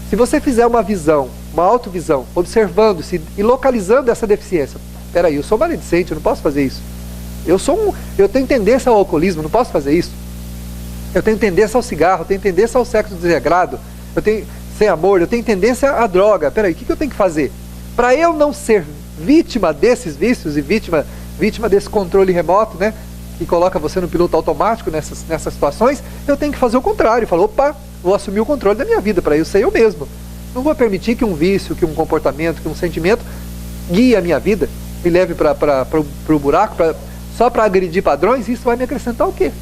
Speaker 1: Se você fizer uma visão, uma autovisão, observando-se e localizando essa deficiência. Peraí, eu sou maledicente, eu não posso fazer isso. Eu tenho tendência ao alcoolismo, não posso fazer isso. Eu tenho tendência ao cigarro, eu tenho tendência ao sexo desregrado, eu tenho sem amor, eu tenho tendência à droga. Peraí, o que eu tenho que fazer? Para eu não ser vítima desses vícios e vítima desse controle remoto, né, que coloca você no piloto automático nessas situações, eu tenho que fazer o contrário. Falar, opa, vou assumir o controle da minha vida para eu ser eu mesmo. Não vou permitir que um vício, que um comportamento, que um sentimento guie a minha vida, me leve para o buraco, só para agredir padrões. Isso vai me acrescentar o quê?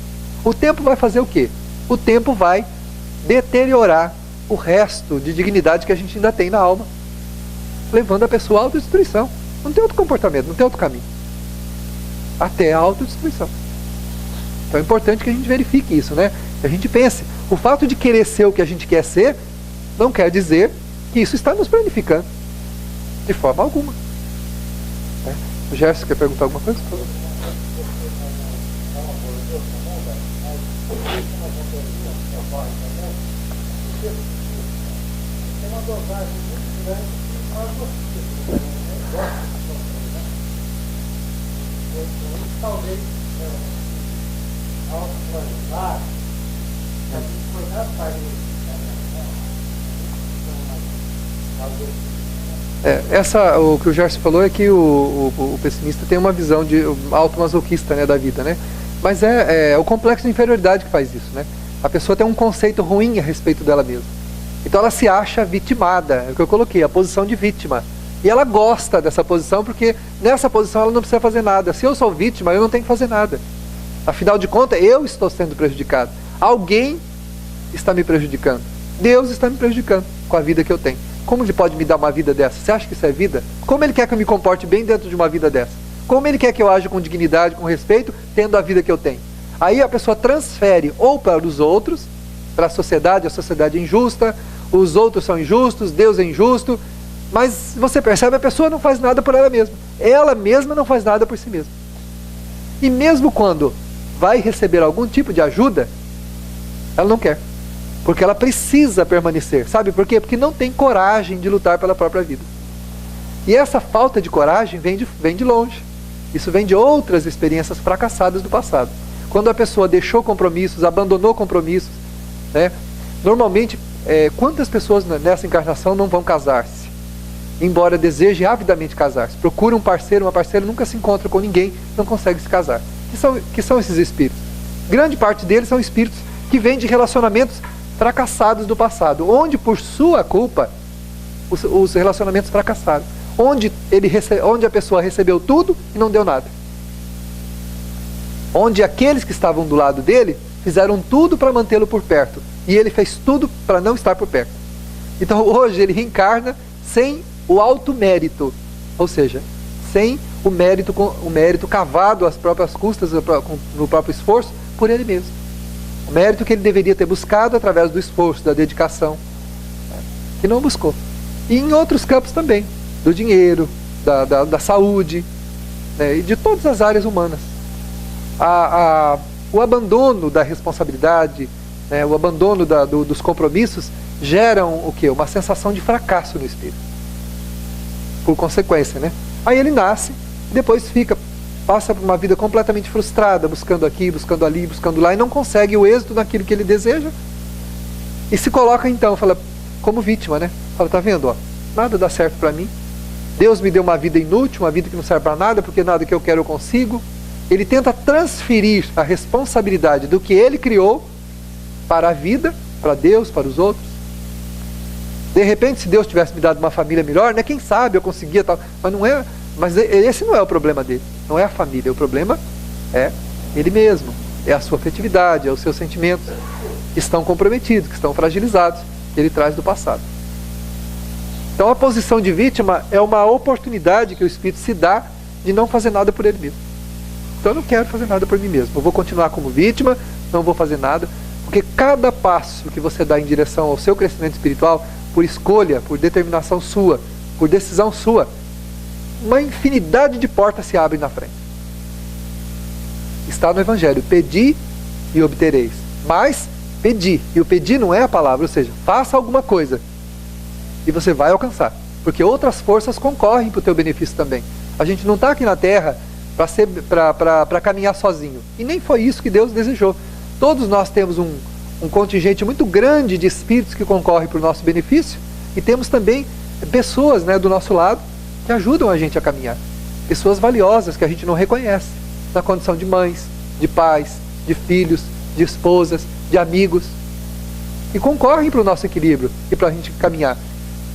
Speaker 1: O tempo vai fazer o quê? O tempo vai deteriorar o resto de dignidade que a gente ainda tem na alma, levando a pessoa à autodestruição. Não tem outro comportamento, não tem outro caminho. Até a autodestruição. Então é importante que a gente verifique isso, né? Que a gente pense. O fato de querer ser o que a gente quer ser, não quer dizer que isso está nos planificando. De forma alguma. O Gerson quer perguntar alguma coisa? Por favor. Tem uma dosagem muito grande de masoquismo, talvez autoplanizar, a gente foi na parede. O que o Gerson falou é que o pessimista tem uma visão de automasoquista, né, da vida, né? Mas é o complexo de inferioridade que faz isso, né? A pessoa tem um conceito ruim a respeito dela mesma. Então ela se acha vitimada, é o que eu coloquei, a posição de vítima. E ela gosta dessa posição porque nessa posição ela não precisa fazer nada. Se eu sou vítima, eu não tenho que fazer nada. Afinal de contas, eu estou sendo prejudicado. Alguém está me prejudicando. Deus está me prejudicando com a vida que eu tenho. Como ele pode me dar uma vida dessa? Você acha que isso é vida? Como ele quer que eu me comporte bem dentro de uma vida dessa? Como ele quer que eu aja com dignidade, com respeito, tendo a vida que eu tenho? Aí a pessoa transfere ou para os outros, para a sociedade é injusta, os outros são injustos, Deus é injusto, mas você percebe, a pessoa não faz nada por ela mesma. Ela mesma não faz nada por si mesma. E mesmo quando vai receber algum tipo de ajuda, ela não quer. Porque ela precisa permanecer. Sabe por quê? Porque não tem coragem de lutar pela própria vida. E essa falta de coragem vem de longe. Isso vem de outras experiências fracassadas do passado. Quando a pessoa deixou compromissos, abandonou compromissos, né? Normalmente, quantas pessoas nessa encarnação não vão casar-se? Embora deseje avidamente casar-se. Procura um parceiro, uma parceira, nunca se encontra com ninguém, não consegue se casar. Que são esses espíritos? Grande parte deles são espíritos que vêm de relacionamentos fracassados do passado, onde por sua culpa os relacionamentos fracassaram. Onde a pessoa recebeu tudo e não deu nada. Onde aqueles que estavam do lado dele fizeram tudo para mantê-lo por perto. E ele fez tudo para não estar por perto. Então hoje ele reencarna sem o auto-mérito. Ou seja, sem o mérito cavado às próprias custas, no próprio esforço, por ele mesmo. O mérito que ele deveria ter buscado através do esforço, da dedicação, que não buscou. E em outros campos também, do dinheiro, da saúde, e de todas as áreas humanas. O abandono da responsabilidade, o abandono dos compromissos, geram o quê? Uma sensação de fracasso no espírito. Por consequência, Aí ele nasce, depois passa por uma vida completamente frustrada, buscando aqui, buscando ali, buscando lá, e não consegue o êxito naquilo que ele deseja. E se coloca então, como vítima, Fala, tá vendo, nada dá certo para mim. Deus me deu uma vida inútil, uma vida que não serve para nada, porque nada que eu quero eu consigo. Ele tenta transferir a responsabilidade do que ele criou para a vida, para Deus, para os outros. De repente, se Deus tivesse me dado uma família melhor, quem sabe eu conseguia tal. Mas esse não é o problema dele. Não é a família. O problema é ele mesmo. É a sua afetividade, é os seus sentimentos que estão comprometidos, que estão fragilizados, que ele traz do passado. Então a posição de vítima é uma oportunidade que o espírito se dá de não fazer nada por ele mesmo. Então eu não quero fazer nada por mim mesmo. Eu vou continuar como vítima, não vou fazer nada. Porque cada passo que você dá em direção ao seu crescimento espiritual, por escolha, por determinação sua, por decisão sua, uma infinidade de portas se abrem na frente. Está no Evangelho, pedi e obtereis. Mas, pedi, e o pedir não é a palavra, ou seja, faça alguma coisa, e você vai alcançar. Porque outras forças concorrem para o teu benefício também. A gente não está aqui na Terra para caminhar sozinho. E nem foi isso que Deus desejou. Todos nós temos um contingente muito grande de espíritos que concorrem para o nosso benefício, e temos também pessoas do nosso lado que ajudam a gente a caminhar. Pessoas valiosas que a gente não reconhece, na condição de mães, de pais, de filhos, de esposas, de amigos, que concorrem para o nosso equilíbrio e para a gente caminhar.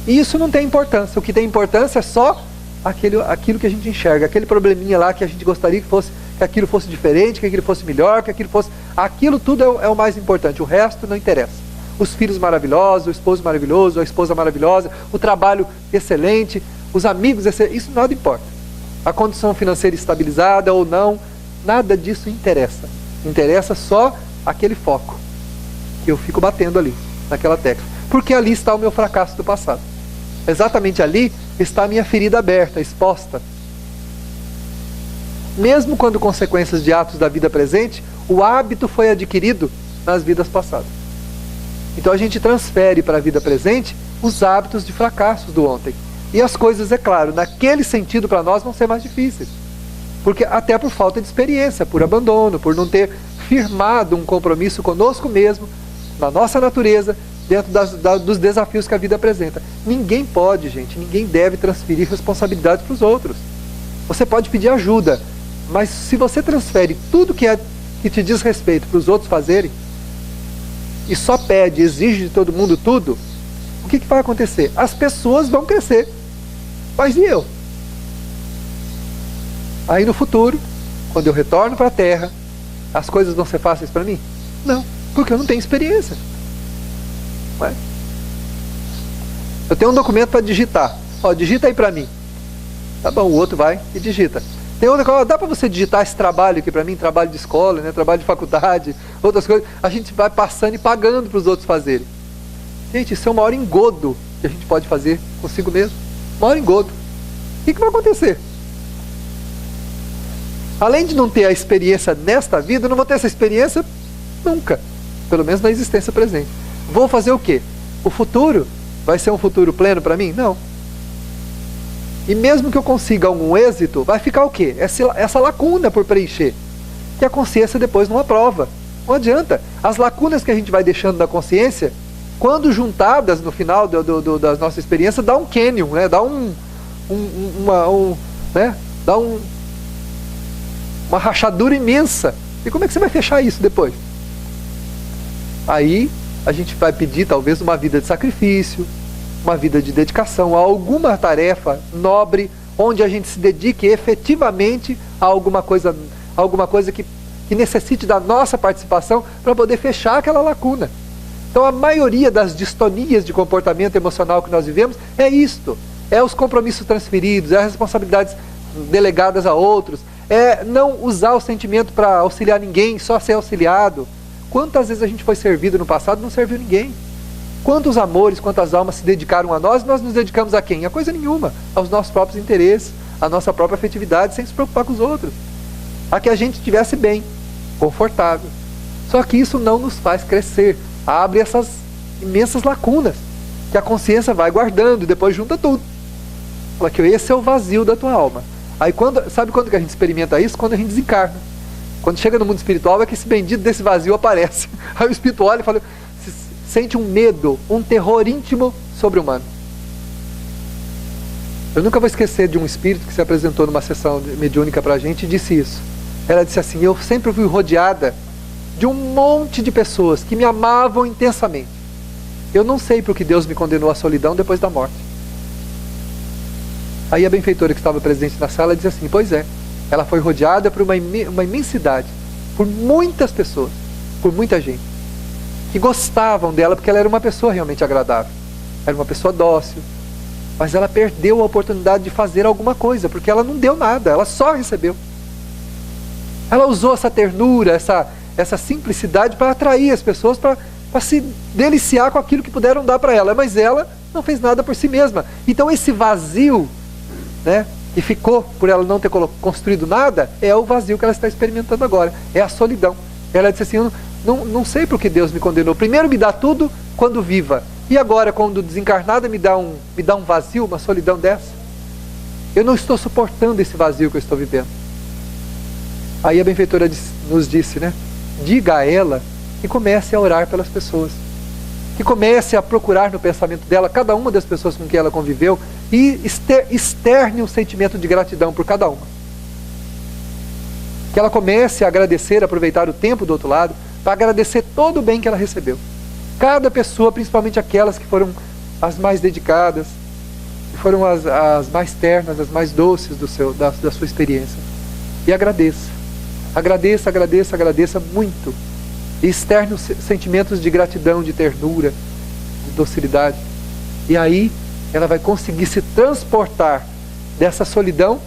Speaker 1: E isso não tem importância. O que tem importância é só aquilo que a gente enxerga, aquele probleminha lá que a gente gostaria que aquilo fosse diferente, que aquilo fosse melhor, que aquilo tudo é o mais importante. O resto não interessa. Os filhos maravilhosos, o esposo maravilhoso, a esposa maravilhosa, o trabalho excelente, os amigos excelentes, isso nada importa. A condição financeira estabilizada ou não, nada disso interessa. Interessa só aquele foco que eu fico batendo ali, naquela tecla. Porque ali está o meu fracasso do passado. Exatamente ali está a minha ferida aberta, exposta. Mesmo quando consequências de atos da vida presente, o hábito foi adquirido nas vidas passadas. Então a gente transfere para a vida presente os hábitos de fracassos do ontem. E as coisas, é claro, naquele sentido para nós vão ser mais difíceis. Porque até por falta de experiência, por abandono, por não ter firmado um compromisso conosco mesmo, na nossa natureza, dentro dos desafios que a vida apresenta. Ninguém pode, gente, ninguém deve transferir responsabilidade para os outros. Você pode pedir ajuda, mas se você transfere tudo que te diz respeito para os outros fazerem, e só pede, exige de todo mundo tudo, o que vai acontecer? As pessoas vão crescer. Mas e eu? Aí no futuro, quando eu retorno para a Terra, as coisas vão ser fáceis para mim? Não, porque eu não tenho experiência. Não é? Eu tenho um documento para digitar. Digita aí para mim. Tá bom, o outro vai e digita. Tem outra coisa, dá para você digitar esse trabalho aqui para mim, trabalho de escola, trabalho de faculdade, outras coisas. A gente vai passando e pagando para os outros fazerem. Gente, isso é o maior engodo que a gente pode fazer consigo mesmo. Maior engodo. O que vai acontecer? Além de não ter a experiência nesta vida, eu não vou ter essa experiência nunca. Pelo menos na existência presente. Vou fazer o quê? O futuro vai ser um futuro pleno para mim? Não. E mesmo que eu consiga algum êxito, vai ficar o quê? Essa lacuna por preencher. Que a consciência depois não aprova. Não adianta. As lacunas que a gente vai deixando da consciência, quando juntadas no final da nossa experiência, dá um cânion, dá uma rachadura imensa. E como é que você vai fechar isso depois? Aí a gente vai pedir talvez uma vida de sacrifício, uma vida de dedicação a alguma tarefa nobre, onde a gente se dedique efetivamente a alguma coisa que necessite da nossa participação para poder fechar aquela lacuna. Então a maioria das distonias de comportamento emocional que nós vivemos é isto, é os compromissos transferidos, é as responsabilidades delegadas a outros, é não usar o sentimento para auxiliar ninguém, só ser auxiliado. Quantas vezes a gente foi servido no passado e não serviu ninguém? Quantos amores, quantas almas se dedicaram a nós nos dedicamos a quem? A coisa nenhuma, aos nossos próprios interesses, à nossa própria afetividade, sem se preocupar com os outros. A que a gente estivesse bem, confortável. Só que isso não nos faz crescer, abre essas imensas lacunas, que a consciência vai guardando e depois junta tudo. Fala que esse é o vazio da tua alma. Aí sabe quando que a gente experimenta isso? Quando a gente desencarna. Quando chega no mundo espiritual é que esse bendito desse vazio aparece. Aí o espírito olha e fala, sente um medo, um terror íntimo sobre-humano. Eu nunca vou esquecer de um espírito que se apresentou numa sessão mediúnica pra gente e disse isso. Ela disse assim, eu sempre fui rodeada de um monte de pessoas que me amavam intensamente. Eu não sei por que Deus me condenou à solidão depois da morte. Aí a benfeitora que estava presente na sala disse assim, pois é, ela foi rodeada por uma imensidade, por muitas pessoas, por muita gente, que gostavam dela porque ela era uma pessoa realmente agradável, era uma pessoa dócil, mas ela perdeu a oportunidade de fazer alguma coisa, porque ela não deu nada, ela só recebeu. Ela usou essa ternura, essa simplicidade para atrair as pessoas, para se deliciar com aquilo que puderam dar para ela, mas ela não fez nada por si mesma. Então esse vazio, né, que ficou por ela não ter construído nada, é o vazio que ela está experimentando agora, é a solidão. Ela disse assim, não sei por que Deus me condenou. Primeiro me dá tudo quando viva, e agora quando desencarnada me dá um vazio, uma solidão dessa. Eu não estou suportando esse vazio que eu estou vivendo. Aí a benfeitora nos disse, né, diga a ela que comece a orar pelas pessoas, que comece a procurar no pensamento dela cada uma das pessoas com quem ela conviveu e externe um sentimento de gratidão por cada uma. Que ela comece a agradecer, a aproveitar o tempo do outro lado para agradecer todo o bem que ela recebeu. Cada pessoa, principalmente aquelas que foram as mais dedicadas, que foram as mais ternas, as mais doces da sua experiência. E agradeça. Agradeça, agradeça, agradeça muito. E externe os sentimentos de gratidão, de ternura, de docilidade. E aí ela vai conseguir se transportar dessa solidão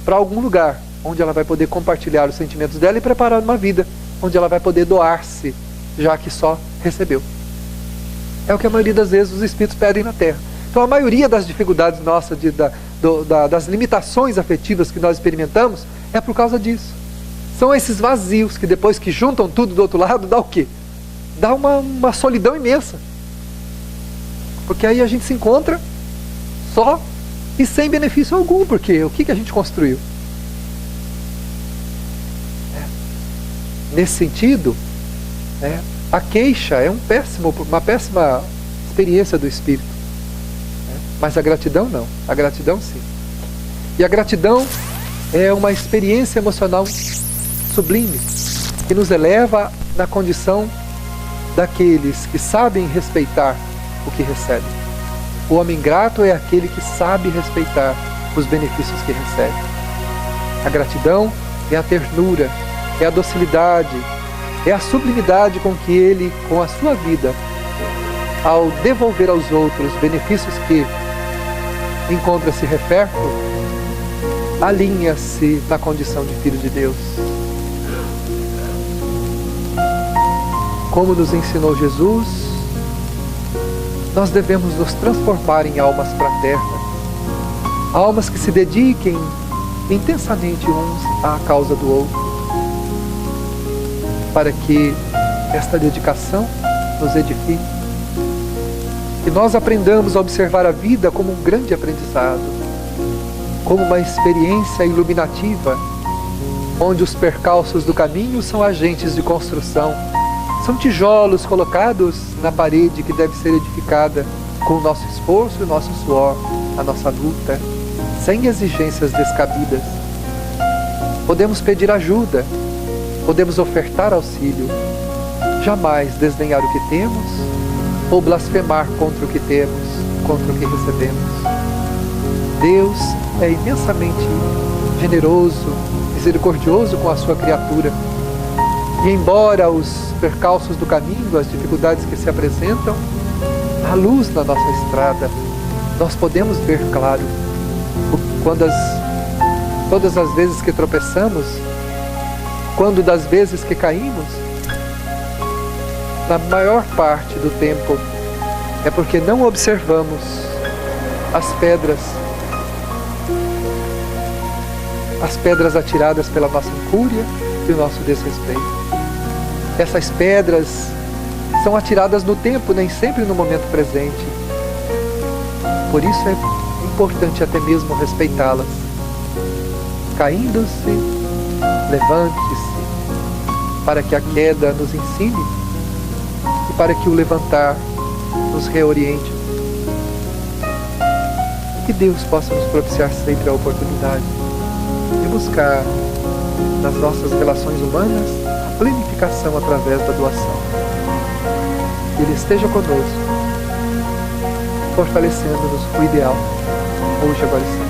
Speaker 1: para algum lugar onde ela vai poder compartilhar os sentimentos dela e preparar uma vida onde ela vai poder doar-se, já que só recebeu. É o que a maioria das vezes os espíritos pedem na Terra. Então a maioria das dificuldades nossas, das limitações afetivas que nós experimentamos, é por causa disso. São esses vazios que depois que juntam tudo do outro lado, dá o quê? Dá uma solidão imensa. Porque aí a gente se encontra só e sem benefício algum, porque o que a gente construiu? Nesse sentido, a queixa é uma péssima experiência do espírito. Mas a gratidão não, a gratidão sim. E a gratidão é uma experiência emocional sublime, que nos eleva na condição daqueles que sabem respeitar o que recebem. O homem grato é aquele que sabe respeitar os benefícios que recebe. A gratidão é a ternura, é a docilidade, é a sublimidade com que ele, com a sua vida, ao devolver aos outros benefícios que encontra-se referto, alinha-se na condição de filho de Deus. Como nos ensinou Jesus, nós devemos nos transformar em almas fraternas, almas que se dediquem intensamente uns à causa do outro, para que esta dedicação nos edifique, que nós aprendamos a observar a vida como um grande aprendizado, como uma experiência iluminativa, onde os percalços do caminho são agentes de construção, são tijolos colocados na parede que deve ser edificada com o nosso esforço e o nosso suor, a nossa luta, sem exigências descabidas. Podemos pedir ajuda, podemos ofertar auxílio, jamais desdenhar o que temos ou blasfemar contra o que temos, contra o que recebemos. Deus é imensamente generoso, misericordioso com a sua criatura. E embora os percalços do caminho, as dificuldades que se apresentam, a luz na nossa estrada, nós podemos ver claro. Todas as vezes que tropeçamos, quando das vezes que caímos, na maior parte do tempo é porque não observamos as pedras atiradas pela nossa incúria e o nosso desrespeito. Essas pedras são atiradas no tempo, nem sempre no momento presente. Por isso é importante até mesmo respeitá-las. Caindo-se, levante-se, para que a queda nos ensine e para que o levantar nos reoriente. Que Deus possa nos propiciar sempre a oportunidade de buscar nas nossas relações humanas a planificação através da doação. Que Ele esteja conosco, fortalecendo-nos o ideal, hoje, agora e sempre.